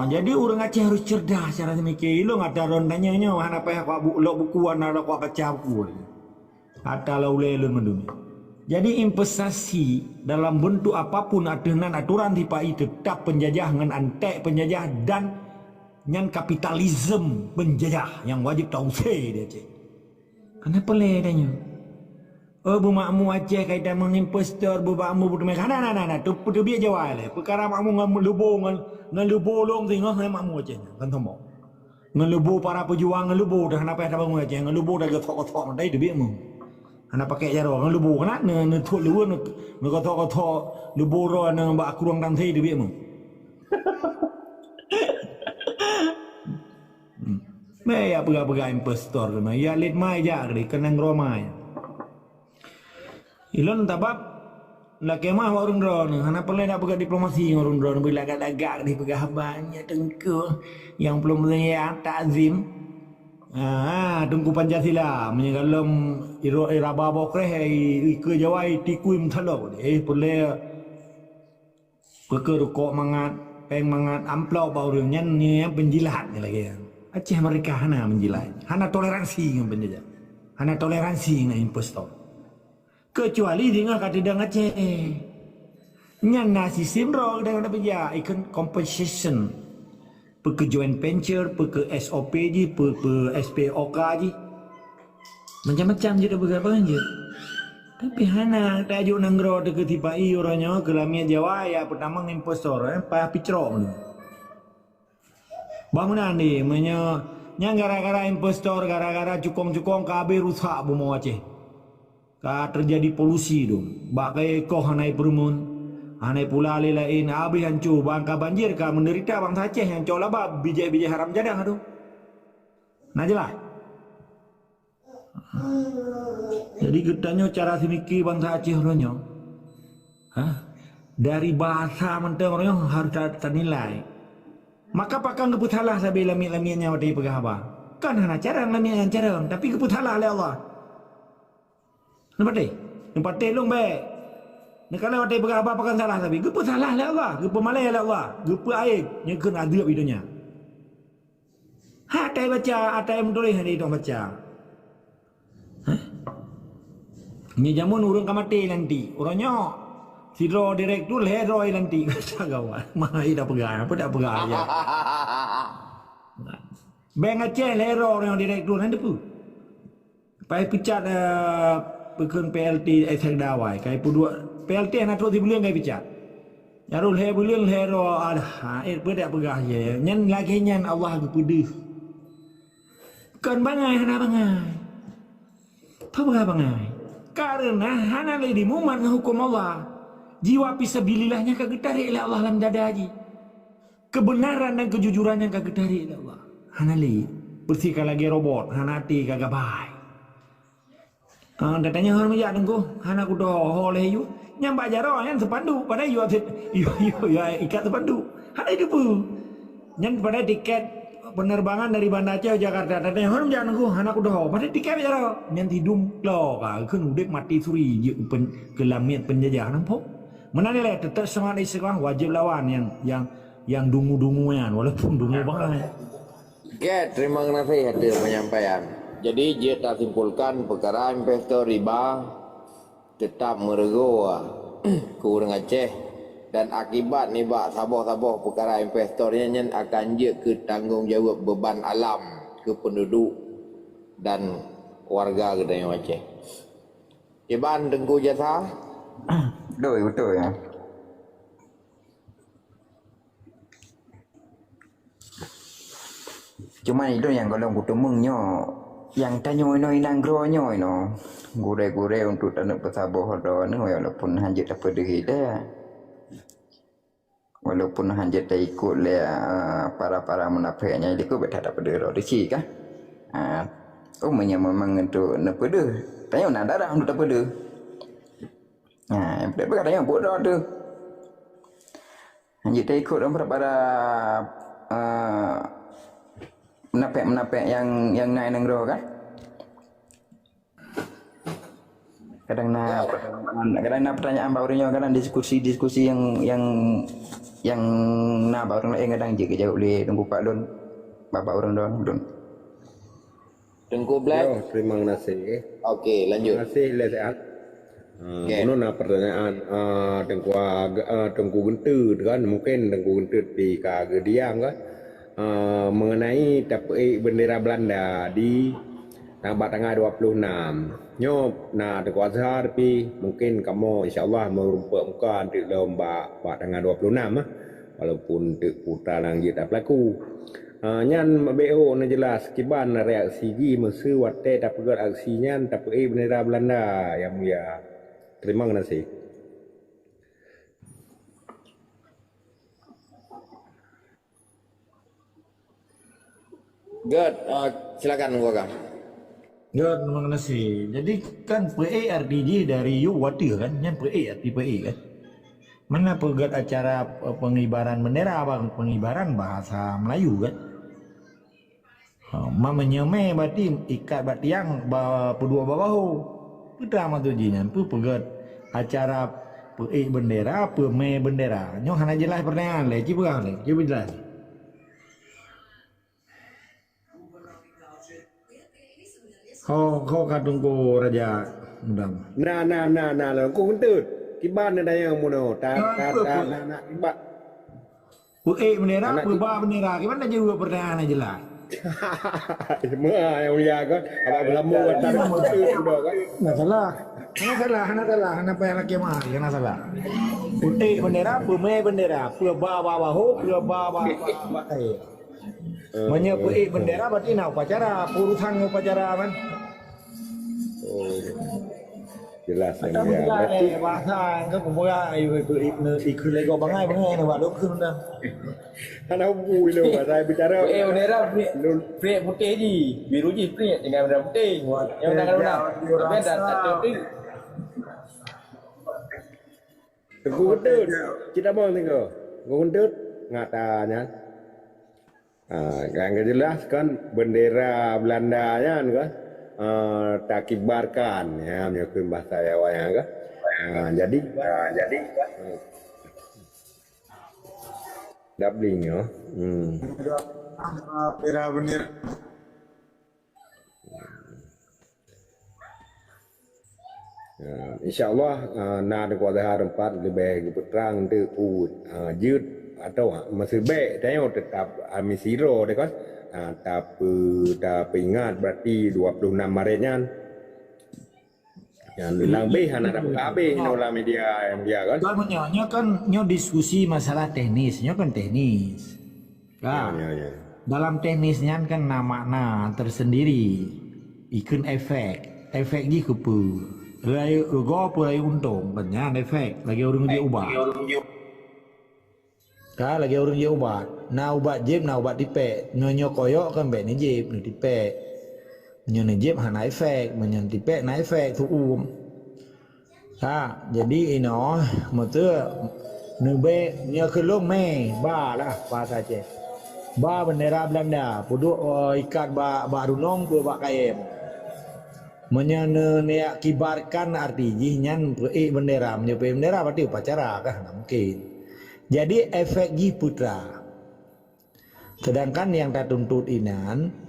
Jadi orang Aceh harus cerdas cara mikir. Lu ngata rondanya nya mana payah kau bukuan ada kau baca buku. Kata laulelun mendumi. Jadi investasi dalam bentuk apapun dengan aturan tipa itu tetap penjajah dengan antek penjajah dan yang kapitalisme penjajah yang wajib tahu dia Aceh. Kenapa ledanya? Bumakmu Aceh kaitan menginvestor bumakmu bukan nah tu biar Jawa le. Perkara makmu ngelubo long tengok makmu Aceh kan tomo. Ngelubo para pejuang ngelubo dah apa dah bangun Aceh ngelubo dah gotok-gotok mandai tu biar mu. Ana pakai jaro ngelubo kana ne thut luwe ne gotok-gotok lubo ro ne mbak kurang dan tu biar mu. Ya pega-pega investor ya lit mai ja ke kenang romai. Ilon tabab nak kemah warung drone hana perlu nak pegang diplomasi warung drone bila agak-agak di pegang banyak tengku yang belum punya takzim tengku Pancasila menyegalom iraba bokreh ke Jawa tikuim thalok perlu rokok mangat peng mangat amplau baurnya ni penjilat ni lagi Aceh mereka hana menjilat hana toleransi dengan penjajah hana toleransi dengan impostor. Kecuali dengan kata dengan Aceh nyana sistem roh dengan apa ya ikon compensation ke joint venture ke SOP je ke SPOK je macam-macam je dah beberapa je tapi hana tajuk nanggro dekat tiba orangnya ke Lamiat Jawa ya pertama impostor pa picro ni bangunan ni yang gara-gara impostor gara-gara cukong-cukong kabeh rusak bumau Aceh. Terjadi polusi dong. Bakai koh hanai perumun. Hanai pula lain habis hancur bangka banjir ka menderita bangsa Aceh yang cok labab bijak-bijak haram jadang tu. Nah jelas. Jadi ketanya cara semikir bangsa Aceh orangnya. Dari bahasa mentang orangnya harus ternilai. Maka pakang keputalah sabi lamit-lamitnya waktu pegah apa. Kan hana cara lamit yang cara tapi keputalah oleh Allah. Nampak deh? Nampak deh long baik. Nak kalau ada apa kan salah tapi gepa salah lah Allah, gepa malai lah Allah, gepa aib yang kena adab hidupnya. Atai baca, atai menulis hari itu baca. Ni jamun urang kamati nanti. Orangnya sidro direktur leroi nanti kata kawan. Mai dah pegang, apa dah pegang aja. Bang Aceh lero orang direktur nanti pu. Pai pecat pekun PLT esek dawai. Kai pu dua PLT nak terus dibulian kai pecat. Yarul he bulian lero ada. Dak pegang aja. Nyan lagi nyan Allah ke pedih. Kan bangai hana bangai. Apa bangai? Karena hana le di mumat hukum Allah. Jiwa fisabilillahnya kagetarik oleh Allah dalam dada haji. Kebenaran dan kejujuran yang kagetarik oleh Allah. Hana le bersihkan lagi robot, hana hati kagak baik. Datanya orang mijak dengku, hana kudo oleh yu. Nyambak jaro yang sepandu pada yu ikat sepandu. Hana itu pu. Yang pada tiket penerbangan dari Banda Aceh Jakarta. Datanya orang mijak dengku, hana kudo pada tiket jaro. Yang tidum lo kan udah mati suri ke lamit penjajah nampak. Mana ni tetap semangat sekarang wajib lawan yang dungu-dunguan walaupun dungu banget. Oke, terima kasih hadir penyampaian. Jadi kita simpulkan perkara investor riba tetap merego ke orang Aceh dan akibat ni sabah-sabah perkara investornya nyen akan je ke tanggungjawab beban alam ke penduduk dan warga kedai Aceh. Iban Tengku Jasa. Betul ya. Cuma itu yang kalau kutemungnya yang tanyoy noy nanggronyoy no gure-gure untuk tanuk pesaboh do ni walaupun hanjit apa dehi dah walaupun hanjit dah ikut le para munafiknya ikut betul tak pada risi kah memang untuk nak pada tanyo nak darah untuk tak pada yang betul katanya bodoh tu hanjit dah ikut para menapek yang naik nenggro kan kadang nak pertanyaan barunya kadang diskusi yang nak baru lain kadang je jawab boleh tunggu Pak Lun bapak orang don Tengku Black. Terima kasih. Okey, lanjut. Terima kasih Lesehat. Konon pertanyaan Tengku Gentut kan mungkin Tengku Gentut di Kagediang kan. Mengenai tapai bendera Belanda di tanggal 26 nyop Tengku Azhar tapi mungkin kamu insyaallah merumpuk muka untuk lomba tanggal 26 walaupun untuk putra langit tak berlaku nyan BO na jelas kiban reaksi gi mesu wate tak pegat aksi nyan tapai bendera Belanda yang mulia. Terima kasih. Good, silakan gua Kang. Ya, terima kasih. Jadi kan PA RDJ dari you water kan, yang PA arti PA kan. Mana pegat acara pengibaran bendera bang, pengibaran bahasa Melayu kan. Mamanya me berarti ikat bat tiang kedua bahu. Putra matujinya, pu pegat acara PA bendera, me bendera. Nyo hana jelas pertanyaan le, cuba jelas. Kau kadung ko raja mudam. Nah, kau Gentut. Kiban ada yang muno. Nak kiban. Bendera, bendera. Gimana juga pertanyaan jelas. Semua yang mulia kan. Abang berlamu antara sudah kan. Nggak salah. Hana apa yang laki mah? Hana salah. Putih bendera, me bendera. Bahu, menyebut bendera berarti nak upacara, urusan upacara kan? Oh, jelas yang Tapi mulia. Berarti bahasa kan kumpulan ikut lego bangai ni buat dokun dah. anak buku itu saya bicara. Bendera print putih je, biru je print dengan bendera putih. Yang benar-benar. Tapi dah tak putih. Tengku Gentut. Kita mau tengok. Tengku Gentut ngatanya. Yang jelas kan bendera Belanda kan. tak kibarkan ya menyokong bahasa Jawa ya kan. Jadi doubling ya. Benar-benar. InsyaAllah na ada kuasa harempat lebih berperang tu jut atau masih baik tanya tetap misiro deh kan. Tapi ingat berarti 26 Maretnya yang lebih anak habis nolah media yang dia kan. Kalau nyo kan nyo diskusi masalah teknis, nyo kan teknis. Kan? Ya. Dalam teknisnya kan nama tersendiri. Ikun efek ni kepu. Layu rugo apa layu untung, banyak efek. Lagi orang dia ubah. Lagi orang dia ubah. Na ubat jib, na ubat dipek. Nyo koyok kan bet ni jib, ni dipek. Nyo ni jib hana efek, menyo dipek na efek tu jadi ino mata nebe nyo kelong me ba lah bahasa Aceh. Ba bendera Belanda, puduk ikat ba runong tu ba kaem. Menyo ne kibarkan arti nyan bendera, menyo bendera berarti upacara kah? Mungkin. Jadi efek ji putra. Sedangkan yang tak tuntut inan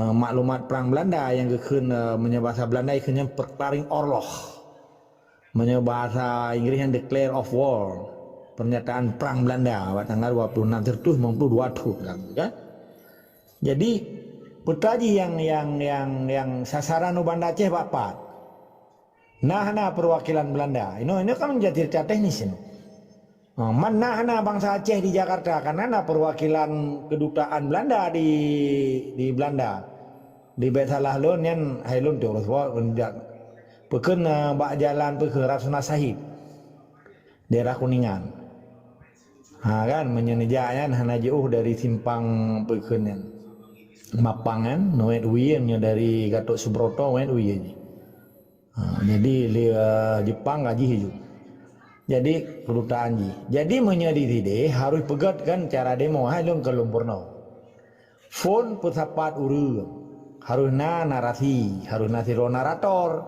maklumat perang Belanda yang kekun menyebahasa Belanda ikannya perklaring orloh. Menyebahasa Inggris yang declare of war. Pernyataan perang Belanda pada tanggal 26 Tertus 22 kan. Jadi putra ji yang sasaran Banda Aceh bapak. Nah perwakilan Belanda. Ini kan menjadi cerita teknis ini. Mana bangsa Aceh di Jakarta karena perwakilan kedutaan Belanda di Belanda di Betalah Lon yang Hailun tu peken bak jalan ke Rasuna Sahib daerah Kuningan kan menyenejakan hana jauh dari simpang peken yang Mapangan Noet Uyen dari Gatot Subroto Noet Uyen jadi Jepang gaji hijau. Jadi kedutaan ji. Jadi menyedih harus pegat kan cara demo halung ke Lumpurno. Phone pesapat harus narasi, harus nasiro narator.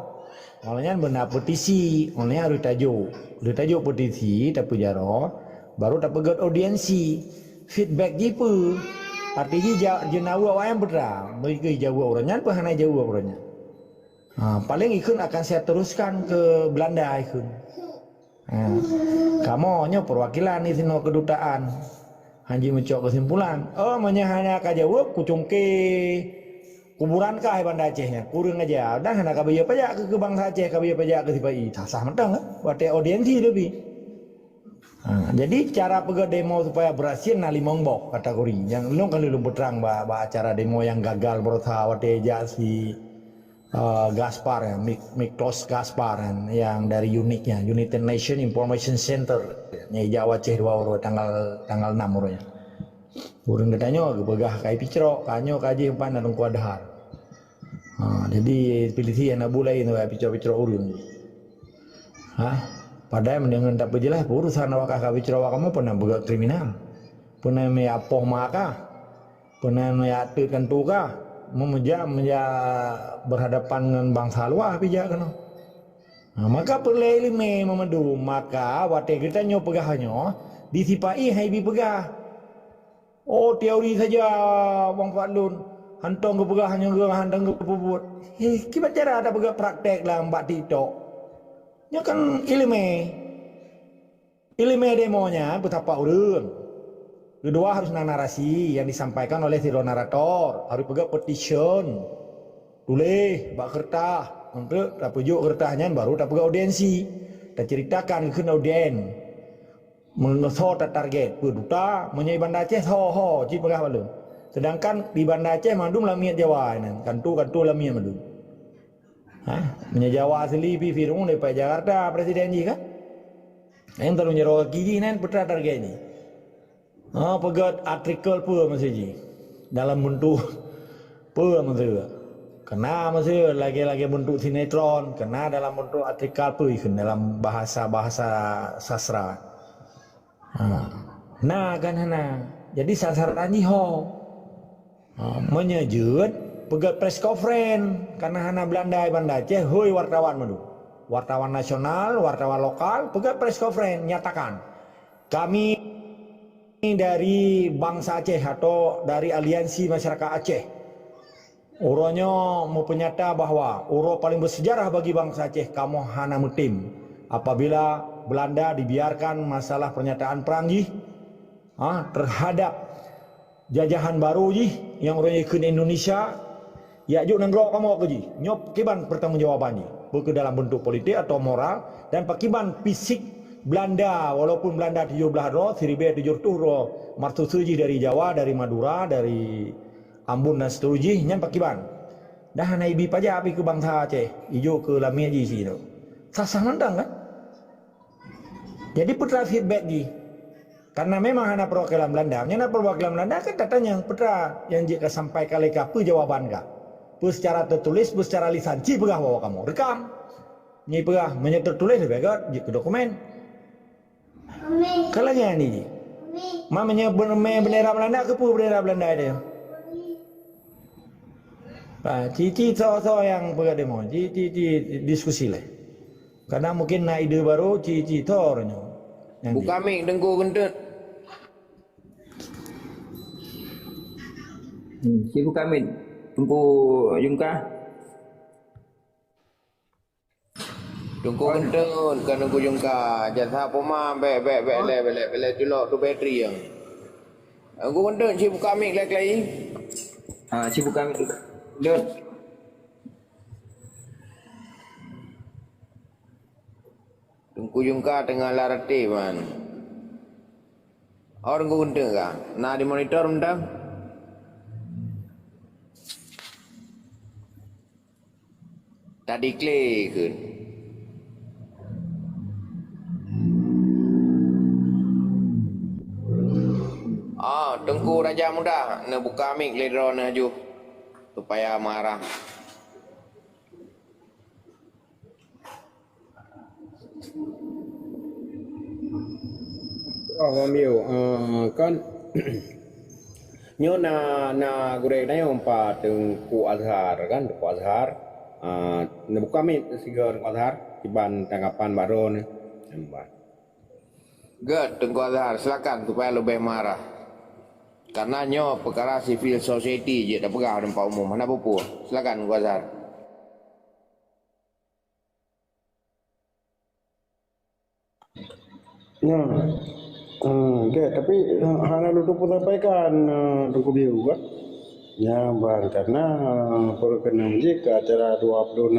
Olehnya benda petisi, olehnya harus tajuk petisi tapi jaro baru tak pegat audiensi. Feedback jipu. Artinya jenawa wayang berang, mereka jauh orangnya apa hanya jauh orangnya. Paling ikun akan saya teruskan ke Belanda ikun. Kamu nyo perwakilan di sini kedutaan Hanji mencok kesimpulan hanya kajawab kucungke kuburan kah Banda Acehnya kurang aja dan hanya kabaya pajak ke bangsa Aceh kabaya pajak ke tiba sah mentang wate audiensi lebih jadi cara pegat demo supaya berhasil nali mongbok kategori yang lu kan lu berterang bah acara demo yang gagal berusaha wate jasi Gaspar ya, Miklos Gaspar yang dari uniknya United Nation Information Center nya Jawa Aceh 2 tanggal 6 urangnya. Urang katanya begah kai picro, kanyo kaji empan dan kuadahar. Jadi pilih yang bulai itu picro-picro urang. Padahal mendengar tak berjelas urusan awak ka picro kamu pernah begah kriminal. Pernah me apoh maka. Pernah me atutkan tuga. Memeja berhadapan dengan bangsa luar pijak kan. Maka perlu ilmu memedu maka wate kita nyo pegahannya disipai hai bi pegah. Teori saja Bang Fadlun hantong ke pegahannya ke hantong ke puput. Kibat cara ada pegah praktek lah mbak TikTok. Nya kan ilmu demonya betapa urang. Kedua harus narasi yang disampaikan oleh si narator, harus pegang petition, tulis, bak kertas, untuk tak pujuk kertasnya baru tak pegang audiensi, tak ceritakan ke audien, mengesot target, berduta menyai Banda Aceh, cip pegah malu. Sedangkan di Banda Aceh mandum lamiat Jawa, kantu lamiat mandum. Menyai Jawa asli pi firung dari Jakarta presiden ji kan, yang terlalu nyerok kiri nan putra target ni. Pegat artikel pun masih ji dalam bentuk pun masih kena masih lagi bentuk sinetron kena dalam bentuk artikel pun dalam bahasa sastra kan jadi sasaran ji menyejut pegat press conference karena hana Belanda Banda Aceh, hoi wartawan madu. Wartawan nasional, wartawan lokal, pegat press conference nyatakan kami dari bangsa Aceh atau dari aliansi masyarakat Aceh. Uronya mau penyata bahwa uro paling bersejarah bagi bangsa Aceh kamu hana mutim apabila Belanda dibiarkan masalah pernyataan perang terhadap jajahan baru yang orang ikut Indonesia ya juk nenggro kamu ke nyop kiban pertanggungjawaban bukan dalam bentuk politik atau moral dan pakiban fisik Belanda walaupun Belanda 17 roh Siribe 70 roh martusuji dari Jawa dari Madura dari Ambon dan seterusnya nyan pakiban dah naibi paja api ke bangsa Aceh ijo ke lami aja sih tu sasah nandang kan jadi putra feedback karena memang hana perwakilan Belanda nyana perwakilan Belanda kan katanya putra yang jika sampai kali kapu jawaban kah pun secara tertulis, pun secara lisan, ci pegah bawa kamu, rekam. Ni pegah, menyetor tertulis, begot, ke dokumen. Kalau ni, mamanya bendera Belanda, ke pun bendera Belanda ada. Cici so yang pegah demo, cici diskusi lah. Karena mungkin nak ide baru, cici tornya. Buka mik dengku kentut. Sibuk kami tunggu Yungka. Tunggu kentut kan tunggu jungka. Jasa poma bele tulok tu bateri yang. Tunggu kentut sibuk kami lagi. Sibuk kami dot. Tunggu jungka tengah larati man. Orang tunggu kentut kah? Nah di monitor mendang. Tadi klik ke. Tengku Raja Muda nak buka mic ledro na ju supaya marah. Mamiu, kan nyo na gurek na yung pa Tengku Azhar kan Tengku Azhar buka mic sigar Tengku Azhar tiban tanggapan baru ni. Good, Tengku Azhar silakan supaya lebih marah. Karena nyo perkara civil society je dah pegang tempat umum. Mana apa silakan Tengku Azhar. Ya. Tapi hana lu pun sampaikan Tengku Biu kan. Ya, bang karena perkenan jika acara 26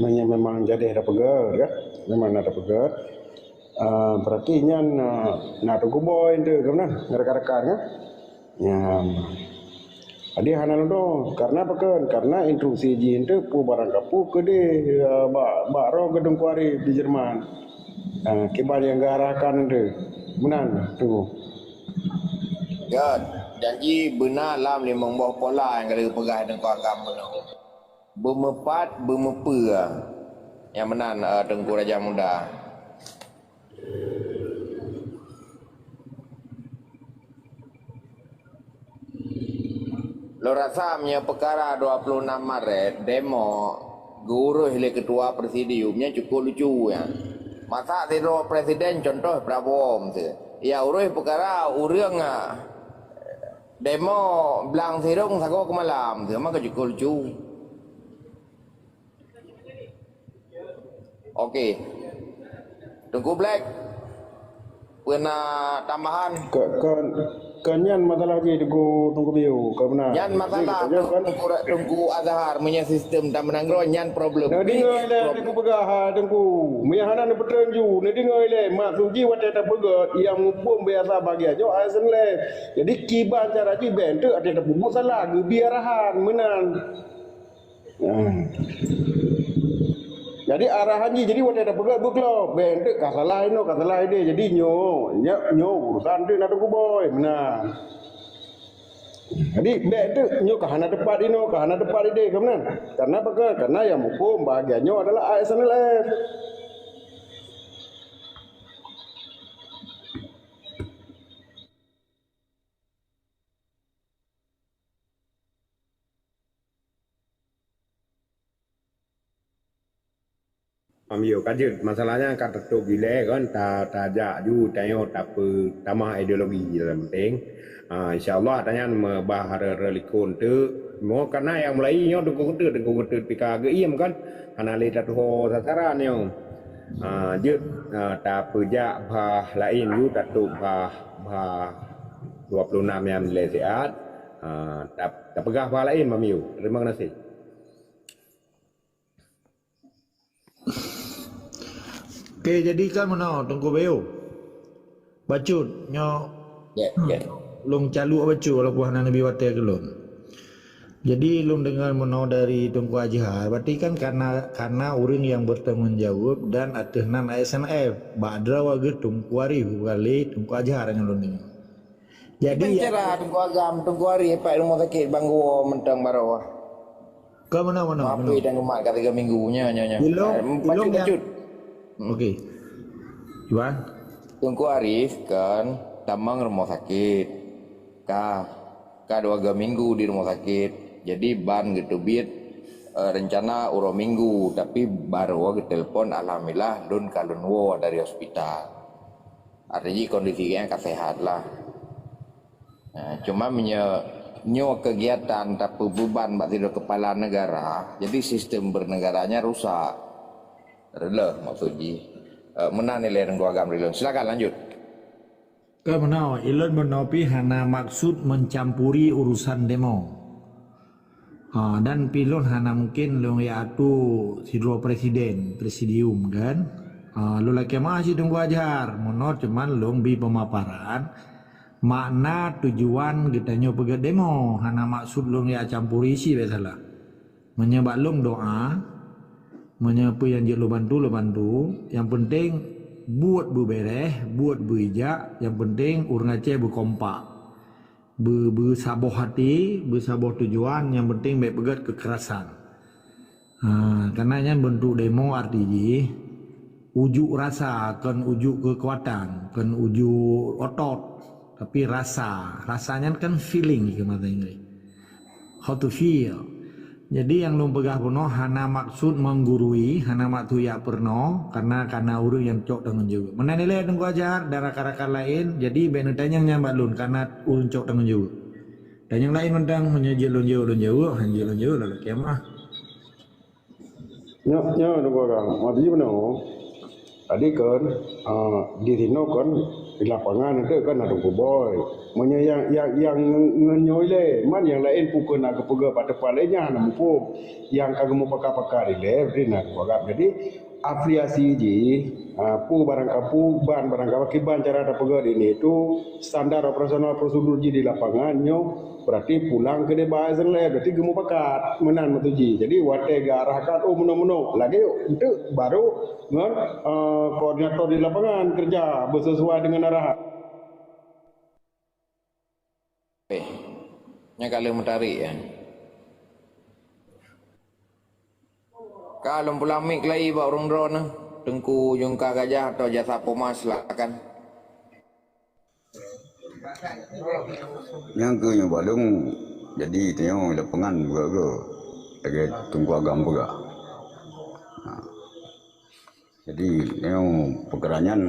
nya memang jadi ada pegar kan. Memang ada pegar. Berarti nya na Tengku Boy itu kan rekan-rekan kan. Ya. Adi hana lu karena pekan karena instruksi jin tu pu barang kapu ke di baro gedung kuari di Jerman. Kibal yang garahkan tu. Benar tu. Ya, janji benar lam limang buah pola yang kena pegah Tengku Agam tu. Bermepat, bermepa. Yang benar Tengku Raja Muda. Lo rasa punya perkara 26 Maret demo guru oleh ketua presidiumnya cukup lucu ya. Masa tidur presiden contoh Prabowo tu. Ya urus perkara urang demo belang sirung sago ke malam tu maka cukup lucu. Okey. Tengku Black pernah tambahan Kanyan masalah lagi Tengku Biu kau benar. Yan masalah Tengku Azhar punya sistem tak menanggro yan problem. Nah dengar le Tengku pegah Tengku. Meyahana ni petrenju. Nah dengar le mak suji wate tak pegat yang bom biasa bagi aja asen le. Jadi kiban cara ji ben tu ada tak bubuk salah biarahan menan. Jadi arahan ji jadi wate tak pegat buklo ben tu kasalah dia jadi nyo urusan tu nak Tengku Boy benar. Jadi beg tu nyo kahana depan ide kebenar. Karena apa ke? Karena yang hukum bahagiannya adalah ASNLF. Ambil kajet masalahnya kan tertutup gila kan tak ju tanya tak apa tamah ideologi dalam penting. InsyaAllah tanya membahar relikun tu mau karena yang mulainya dengku ketut pika geim kan karena lihat ho sasaran yang je tak pejak bah lain ju tak tu bah 26 yang nilai sehat tak pegah bah lain mamiu. Terima kasih. Okey, jadi kan mana Tengku Beo. Bacut nyo Ya. long calu bacu walaupun hana Nabi Wate kelon. Jadi long dengar mana dari Tengku Ajhar, berarti kan karena orang yang bertanggung jawab dan atehnan ASNF. Badra wage Tengku Arif kali Tengku Ajhar yang long dengar. Jadi Pencerah Tengku Agam, Tengku Arif Pak rumah sakit Banggo mentang barawah. ke mana? Apa dan umat kata 3 minggunya nyonya. Ilong Bacut. Okey. Iwan. Tengku Arif kan tamang rumah sakit. Ka 2 minggu di rumah sakit. Jadi ban gitu bit rencana uro minggu tapi baru ke telepon alhamdulillah lun kalun wo dari hospital. Artinya kondisinya sehat lah. Nah, cuma nyo kegiatan tapi beban bak tidur kepala negara. Jadi sistem bernegaranya rusak. Rela maksudnya mana nilai Tengku Agam Rilon. Silakan lanjut. Ke mana? Ilon menopi hana maksud mencampuri urusan demo. Dan pilon hana mungkin long yaitu sidro presidium kan. Lu laki masih Tengku Ajhar. Menor cuman long bi pemaparan makna tujuan kita nyo pergi demo. Hana maksud long ya campuri isi biasalah. Menyebab long doa menyapa yang je lo bantu. Yang penting buat berbereh, buat berijak. Yang penting urang Aceh berkompak, bersabar hati, bersabar tujuan. Yang penting baik pegat kekerasan. Karena yang bentuk demo artinya ujuk rasa, kan ujuk kekuatan, kan ujuk otot, tapi rasanya kan feeling ke mata Inggeris. How to feel. Jadi yang lu pegah puno hana maksud menggurui, hana maksud ya perno karena urang yang cok dengan juga. Mana nilai Tengku Ajhar dan rakan-rakan lain. Jadi benar tanya nyambat lun karena urang cok dengan juga. Dan yang lain mentang menyajil lun jauh, hanjil lun jauh lalu kiamah. Nya Tengku Agam, mati benar. Tadi kan di sini kan di lapangan itu kan ada boy. Manya yang ngenyoi le, man yang lain pukul nak kepega pada palenya nak mupu yang kagak mau pakar le, beri nak Agam. Jadi afiliasi je, pu barang kapu ban barang kapu ban cara ada pega ini itu standar operasional prosedur je di lapangannya. Berarti pulang ke debah le, berarti gemu pakat menan matuji. Jadi wate garahkan meno lagi itu baru ngan koordinator di lapangan kerja bersesuai dengan arahan. Nya kalau menarik ya. Kalau pulamik lagi bawa orang drone Tengku Jungka Gajah atau Jasa Pomas silakan. Yang ke yang balung jadi tengok lapangan juga lagi Tengku Agam juga. Jadi tengok pekerangan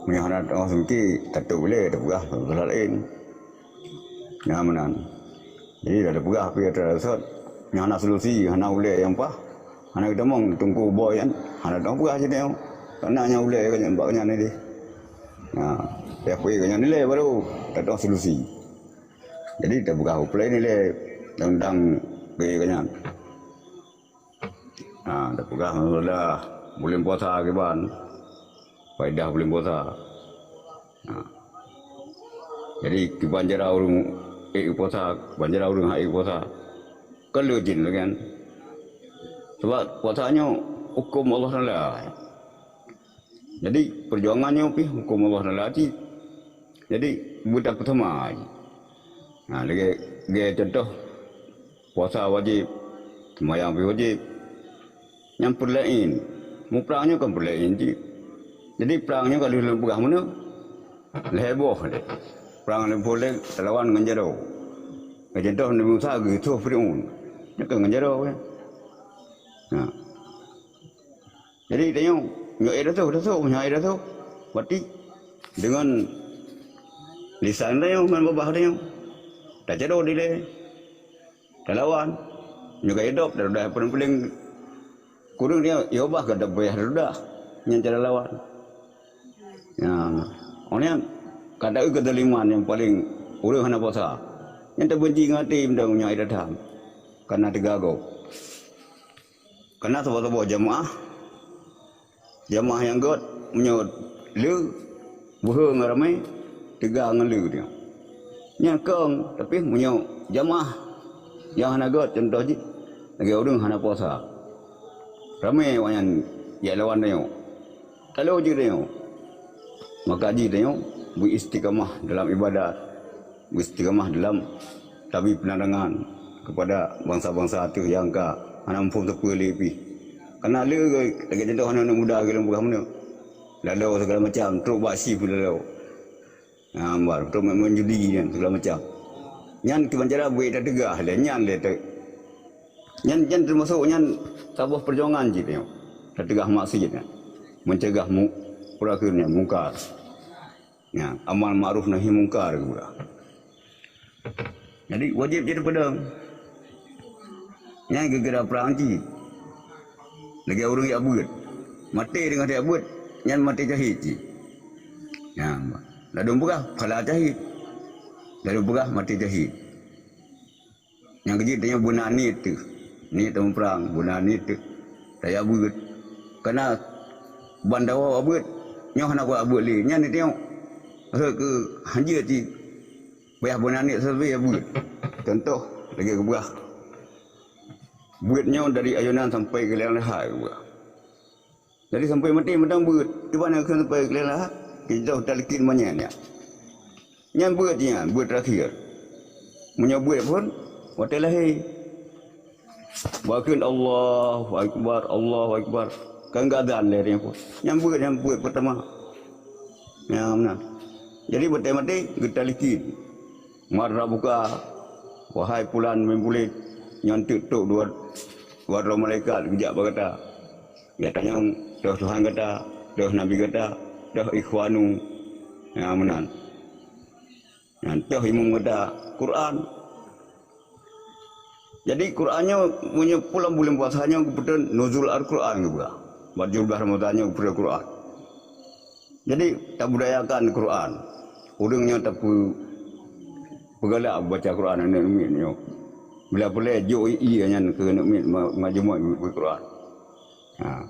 menyahanat orang sungki tak boleh tak pegah pasal lain. Nyamanan. Jadi dah pegah tapi ada resort nyana solusi hana boleh yang apa? Hana kita mong Tengku boy kan. Hana dong pegah je tengok. Karena boleh kan baknya ni dia. Dia pergi ke nilai baru tak ada solusi. Jadi kita buka play nilai tentang pergi ke nyan. Dah buka sudah bulan puasa ke ban. Faedah bulan puasa. Jadi banjir orang puasa, banjir orang puasa. Kalau jin kan. Sebab puasanya hukum Allah Taala. Jadi perjuangannya hukum Allah Taala. Jadi budak pertama. Lagi contoh puasa wajib, sembahyang wajib. Yang perlain, mu perangnya kan perlain je. Jadi perangnya kalau dalam pegah mana? Leboh le. Perang leboh le lawan dengan jaro. Contoh Nabi Musa gitu Firaun. Dia kan dengan jaro kan. Jadi tengok, Datuk punya Datuk. Berarti dengan lisan tengok, dengan babah tengok. Tak cedok dia. Tak lawan. Juga hidup, dah paling kurang dia, ya bah ke dah bayar dah. Yang cara lawan. Ya, orang kata kedoliman yang paling urang hana puasa. Yang terbenci ngati benda punya idatam. Karena tergagau. Karena sebab-sebab jamaah yang god punya le buah ngaramai tiga ngelu dia. Nya keng tapi punya jamaah yang hana god contoh je lagi orang hana puasa. Ramai wanyan ya lawan dia. Kalau je dia. Maka ji dia beristiqamah dalam ibadat, beristiqamah dalam tabi penerangan kepada bangsa-bangsa itu yang ka hanampun terpilih pi. Karena le lagi contoh anak muda ke lembu mana. Lalu segala macam, teruk basi pun lalu. Ambar, teruk main judi dan segala macam. Nyan kebancara buat tak tegah le, nyan le tak. Nyan termasuk nyan sebuah perjuangan je tengok. Tak tegah maksiat. Mencegah perakunya mungkar. Ya, amal ma'ruf nahi mungkar juga. Jadi wajib jadi pedang. Yang gegera perang ji. Lagi orang yang abud. Mati dengan dia abud. Yang mati jahit ji. Ya, lalu berah pala jahit. Lalu berah mati jahit. Yang kecil tanya bunan ni tu. Ni temu perang bunan ni tu. Saya abud. Karena bandawa abud. Nyoh nak buat abud li. Yang ni tengok. Ke hanja ti. Bayar bunan ni sesuai abud. Contoh lagi ke berah. Buatnya dari ayunan sampai ke liang lehat juga. Jadi sampai mati mentang buat. Di mana akan sampai ke liang lehat? Kita tak lekin banyak ni. Yang buatnya, buat terakhir. Menyebut pun, waktu lahir. Wakil Allahu Akbar, Allahu Akbar. Kan gadan lahirnya pun. Yang buat pertama. Yang mana? Jadi mati-mati, kita lekin. Marah buka. Wahai pulan membulit. Nyontik tu dua roh malaikat kejap berkata. Dia tanya dah Tuhan kata, dah Nabi kata, dah ikhwanu. Ya menan. Dah imam kata Quran. Jadi Qurannya punya pulang bulan puasanya kepada nuzul al-Quran juga. Berjumlah Ramadannya kepada Quran. Jadi tak budayakan Quran. Orangnya tak bergalak baca Quran anak ni. Bila boleh jo iya nya ke nak majmuk Al-Quran. Ha.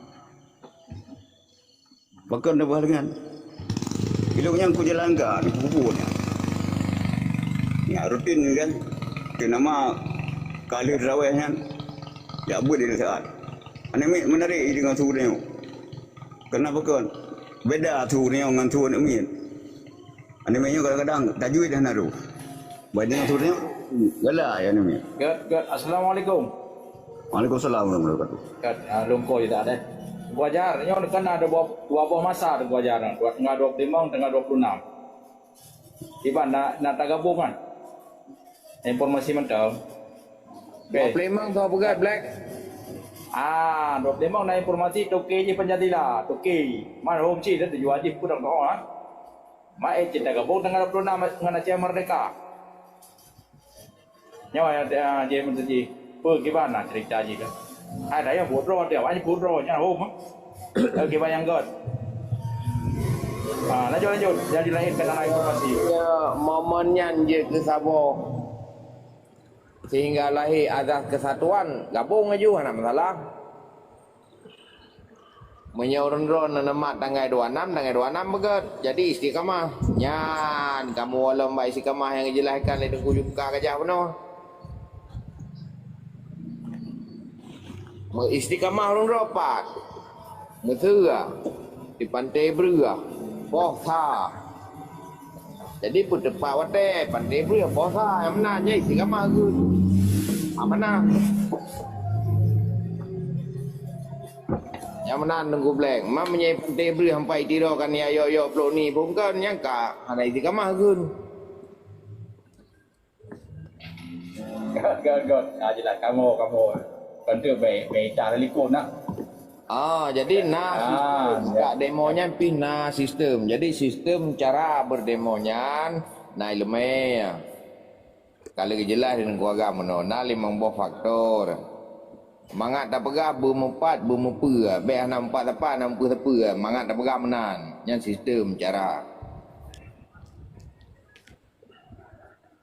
Bahkan dah dengan bila yang ku jalan ga di kuburnya. Ya rutin kan. Ke nama kali rawehnya. Ya buat dia saat. Ane menarik dengan suhu dia. Kenapa kan? Beda suhu dia dengan suhu nak min. Ane kadang-kadang tajwid dah naruh. Banyak suhu dia. Yalah ya ni. Gad. Assalamualaikum. Waalaikumsalam warahmatullahi wabarakatuh. Gad, longko je tak ada. Gua ajar, nyo kan ada dua buah masa gua ajar. Tengah 25, tengah 26. Iban nak tak gabung kan? Informasi mentau. Okay. 25 tu apa gad black? 25 na informasi toke je penjadila. Toke. Mana home ci dah tuju wajib kurang kau ah. Mai cinta gabung tengah 26 dengan Aceh Merdeka. Nyawa dia menjadi bagaimana cerita je kan? Ada yang bodoh dia, banyak bodoh nya home. Lagi banyak god. Lanjut. Jadi lain kena informasi. Ya, momennya je ke Sabah. Sehingga lahir azas kesatuan, gabung aja mana masalah. Menyorong-ron nemat tanggal 26 begat. Jadi istiqamah. Nyan kamu walau baik istiqamah yang dijelaskan oleh Tengku Jumka kajah penuh. Istiqamah orang rapat. Mesra di Pantai Beria, Posa. Jadi pun tepat watai Pantai Beria, Posa yang mana je istiqamah ke? Mana? Yang mana nunggu blank. Mamanya Pantai Beria sampai tidur kan ya yo blok ni pun kan yang ka ada istiqamah ke? God. Jelas kamu. Kan tu baik cara likut nak. Jadi sistem demonya pina sistem. Jadi sistem cara berdemonya na ilme. Kalau jelas dengan keluarga menona 5 buah faktor. Mangat tak pegah berempat berempa. Be 64 tepat 60 tepa. Mangat tak pegah menan. Yang sistem cara.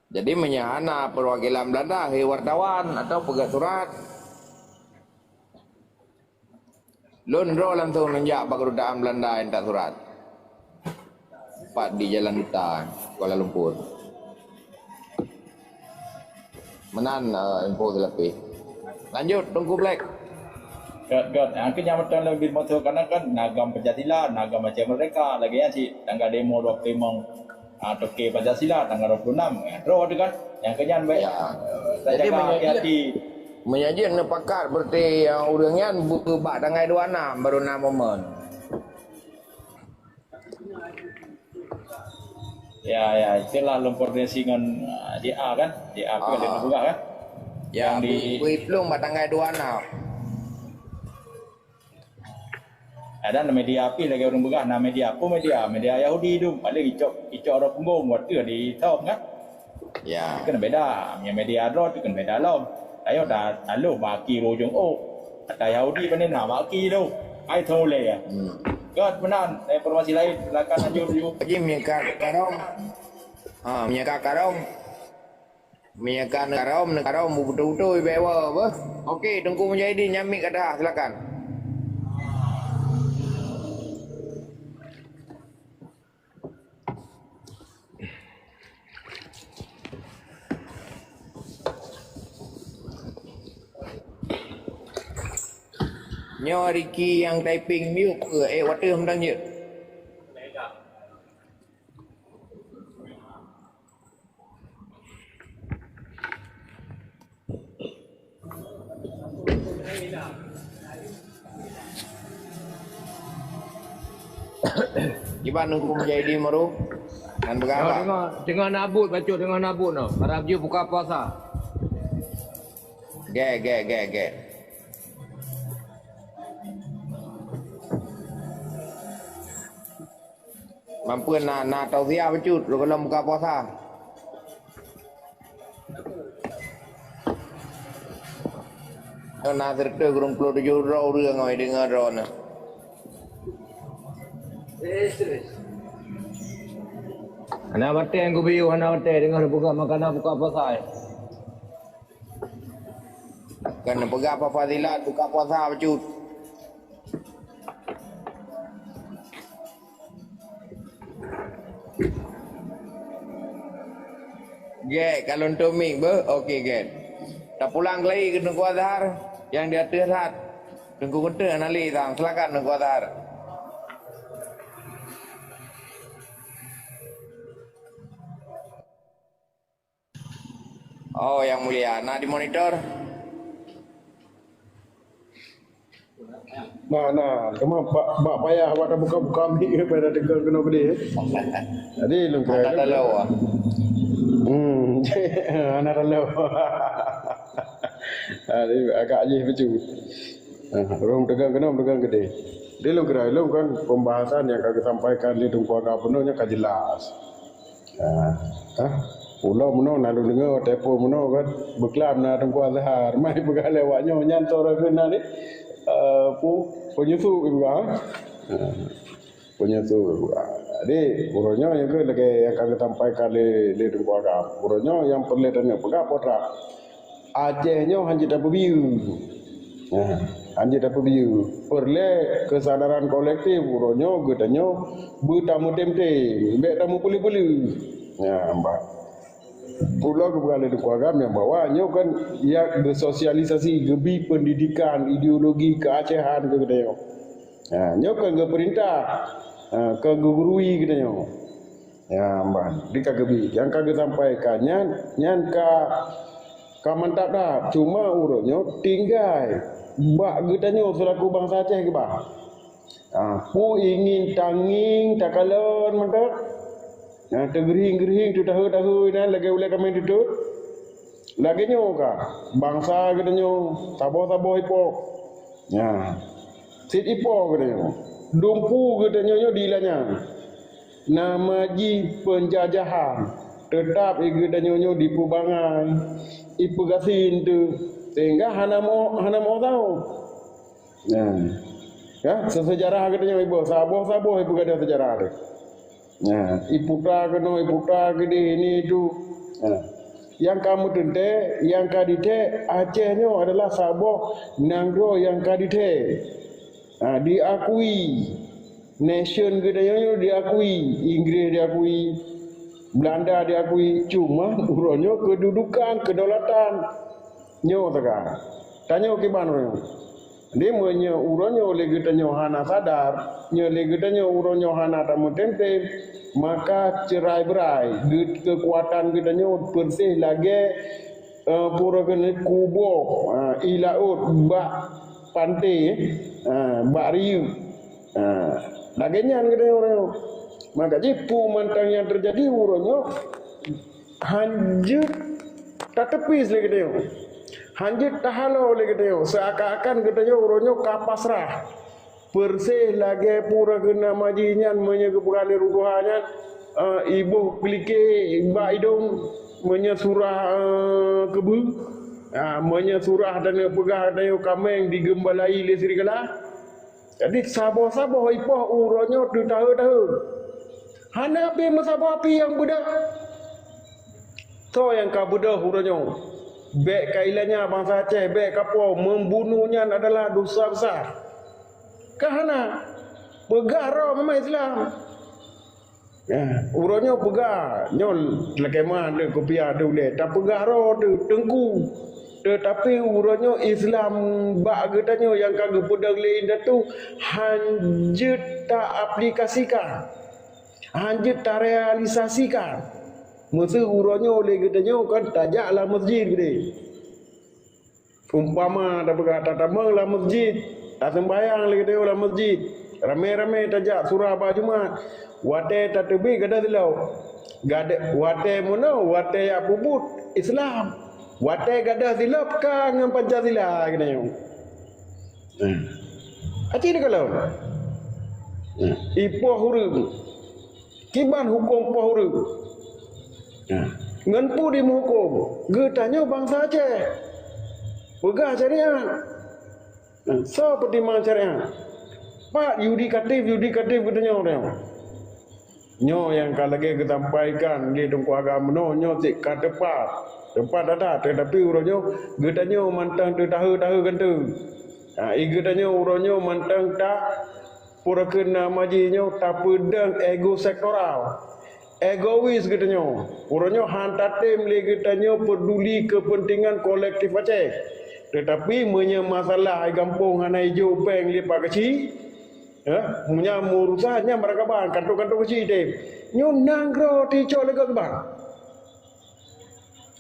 Jadi menyahana perwakilan Belanda, wartawan atau pegat surat. Lon ro langsung menjak kedutaan Belanda yang tak surat. Pat di Jalan Duta, Kuala Lumpur. Menan info lebih. Lanjut, Tungku Black. Akhirnya macam lebih motor karena kan nagam Pancasila, nagam macam mereka lagi ya si tanggal demo 25 Toke Pancasila tanggal 26. Ro kan yang kenyan baik. Jadi hati-hati. Menyajian nepakat berarti yang urangnya buku bak tanggal 26 baru 6 momen. Ya, itulah lumpur koordinasi dengan DA kan? DA pun ada juga kan? Ya, Yang buku belum bak tanggal 26. Ada media api lagi orang begah, nama media apa media Yahudi tu, paling icok orang punggung waktu di top kan? Ya. Kena beda, yang media rot kena beda lom. Ayo dah lalu baki rojong ada Yahudi panen nama baki tu, ai tahu le ya. God menan, informasi lain silakan lanjut dulu. Jadi mereka karom betul-betul bewa apa? Okey, Tengku Mujahidin nyamik kata silakan. Nyo Ricky yang typing mute ke water hemdang je. Gimana Tengku Mujahidin maru? Dan berapa? Dengan nabut baca dengan nabut no. Harap je buka puasa. Ge. Mampu nak tausiah becut kalau buka puasa. Nak serta kurang 27 rau dia ngai dengar rau na. Anak batik yang kubiu anak batik dengan buka makanan buka puasa. Kena pegang apa fadilat buka puasa becut. Get, kalau untuk ming okey get. Tak pulang lagi ke Tengku Azhar yang di atas hat. Tengku Kenta nali tang, silakan Tengku Azhar. Oh, yang mulia, nak dimonitor? Nah, cuma bak payah buat buka-buka mic pada tegal kena gede. Jadi lu kira. Tak tahu ah. Anak lalu. Jadi agak je betul. Orang tegang gede. Dia lu kira kan pembahasan yang kami sampaikan di Tengku Agam penuhnya kan jelas. Pulau meno lalu dengar tepo meno kan berkelam na Tengku Azhar. Mai pegang lewatnya nyantor kena ni. Penyusu juga. Penyusu juga. Jadi urutnya yang ke lagi yang kami sampaikan di Tengku Agam. Urutnya yang perlu tanya pegang potrak. Acehnya hanya dapat view. Hanya dapat view. Perlu kesadaran kolektif urutnya katanya bertamu temte, baik tamu puli-puli. Ya, mbak. Pulau keberadaan Tengku Agam yang bawahnya kan yang bersosialisasi gebi pendidikan ideologi keacehan ke katanya. Nyokan ke perintah ke gurui katanya. Ya, mbak, di kagebi yang kagak sampaikannya nyan ka mantap dah. Cuma urutnya tinggal mbak katanya selaku bangsa Aceh ke bah. Pu ingin tanging takalon mantap. Tergering-gering tu tahu-tahu ni lagi boleh kami duduk. Lagi nyo ka bangsa katanya sabo-sabo ipo. Ya. Sit ipo katanya. Dumpu katanya dilanya. Nama ji penjajahan tetap katanya di pubangai. Ipu gasin tu sehingga hana mau tahu. Nah, ya sejarah katanya ibu saboh ibu ada sejarah ada. Nah, iputra gede ini itu. Nah, yang kamu tente, yang kadite Acehnya adalah Sabah Nangro yang kadite. Nah, diakui nation gedenya diakui, Inggris diakui, Belanda diakui, cuma uronyo kedudukan kedaulatan nyo taka. Tanyo ke mana? Dia menyo uronyo lagi tanyo hana sadar, nyo lagi tanyo uronyo hana tamu tempe, maka cerai berai, kekuatan kita nyo bersih lagi pura kena kubo, ilaut, bak pantai, bak riu, laganya kita uronyo. Maka jipu mantang yang terjadi uronyo hanjut tak tepis lagi dia. Hanjut tahalau lagi dia. Seakan-akan kita uronyo kapasrah. Persih lagi pura kena majinyan menyebukani rukuhannya ibu klike mbak idong menyesurah kebu menyesurah dan pegah dayo kameng digembalai le sirigala. Jadi sabo-sabo ipoh uronyo tu tahu-tahu. Hana be masabo api yang budak. To yang ka budak uronyo. Bek kailanya bangsa Aceh, bek kapo membunuhnya adalah dosa besar. Kahana pegah roh memang Islam. Ya, uronyo pegah nyol lekemah de kopiah de ule, tak pegah roh de tengku. Tetapi uronyo Islam bak getanyo yang kagak pedang lain datu hanjut tak aplikasikan. Hanjut tak realisasikan. Masa uronyo oleh getanyo kan tajaklah masjid gede. Umpama tak pegah tatamang lah masjid. Tak sembayang lagi dia lah masjid. Ramai-ramai tajak surah apa Jumat. Wate tak tebi gada silau. Gada wate mono, wate ya bubut Islam. Wate gada silap kan dengan Pancasila kena yo. Aci ni kalau. Ipo huru. Kiban hukum poh huru. Ngan pu di hukum. Getanya bangsa Aceh. Pegah syariat. So pertimbangan syariat. Pak yudikatif katanya orang. Nyo yang kalau lagi kita sampaikan di tungku agama nyo cik kat tepat ada tetapi uronyo getanya mantang tu tahu kan tu. Getanya uronyo mantang tak pura kena majinyo tak pedang ego sektoral. Egois getanya. Uronyo hantatim le getanya peduli kepentingan kolektif Aceh. Tetapi masalah kampung hanai hijau peng lipat kecil. Ya, punya urusannya mereka bang kantor-kantor kecil deh. Nyo nangro tico lega bang.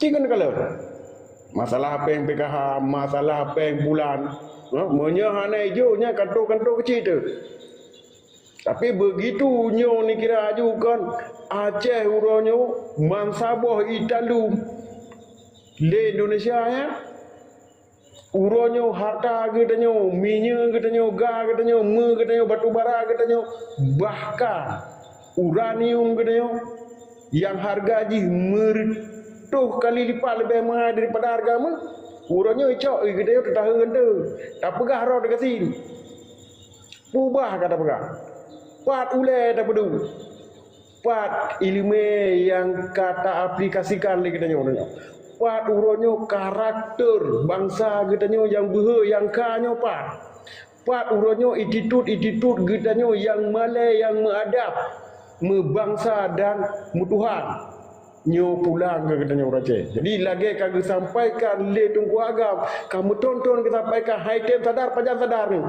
Cikan kalau masalah apa yang PKH, masalah apa yang bulan, punya hanai hijau nya kantor-kantor kecil tu. Tapi begitu nyo ni kira ajukan Aceh uronyo mansaboh Italu le Indonesia ya. Uronyo harta getanyo, minyak getanyo, gas getanyo, getanyo, batu bara getanyo, bahkan uranium getanyo yang harga ji mertuh kali lipat lebih mahal daripada harga mah. Uronyo icok getanyo tertahan tu. Tak pegah roh dekat sini. Ubah kata pegah. Pat ule tak pedu. Pat ilmu yang kata aplikasikan lagi getanyo uronyo. Pat uronyo karakter bangsa getanyo yang behe yang kanyo pat. Pat uronyo attitude getanyo yang malai yang mengadap membangsa dan mutuhan. Nyo pulang ke getanyo Aceh. Jadi lagi kagak sampaikan le tunggu agam, kamu tonton kita sampaikan hai tem sadar panjang sadar ni.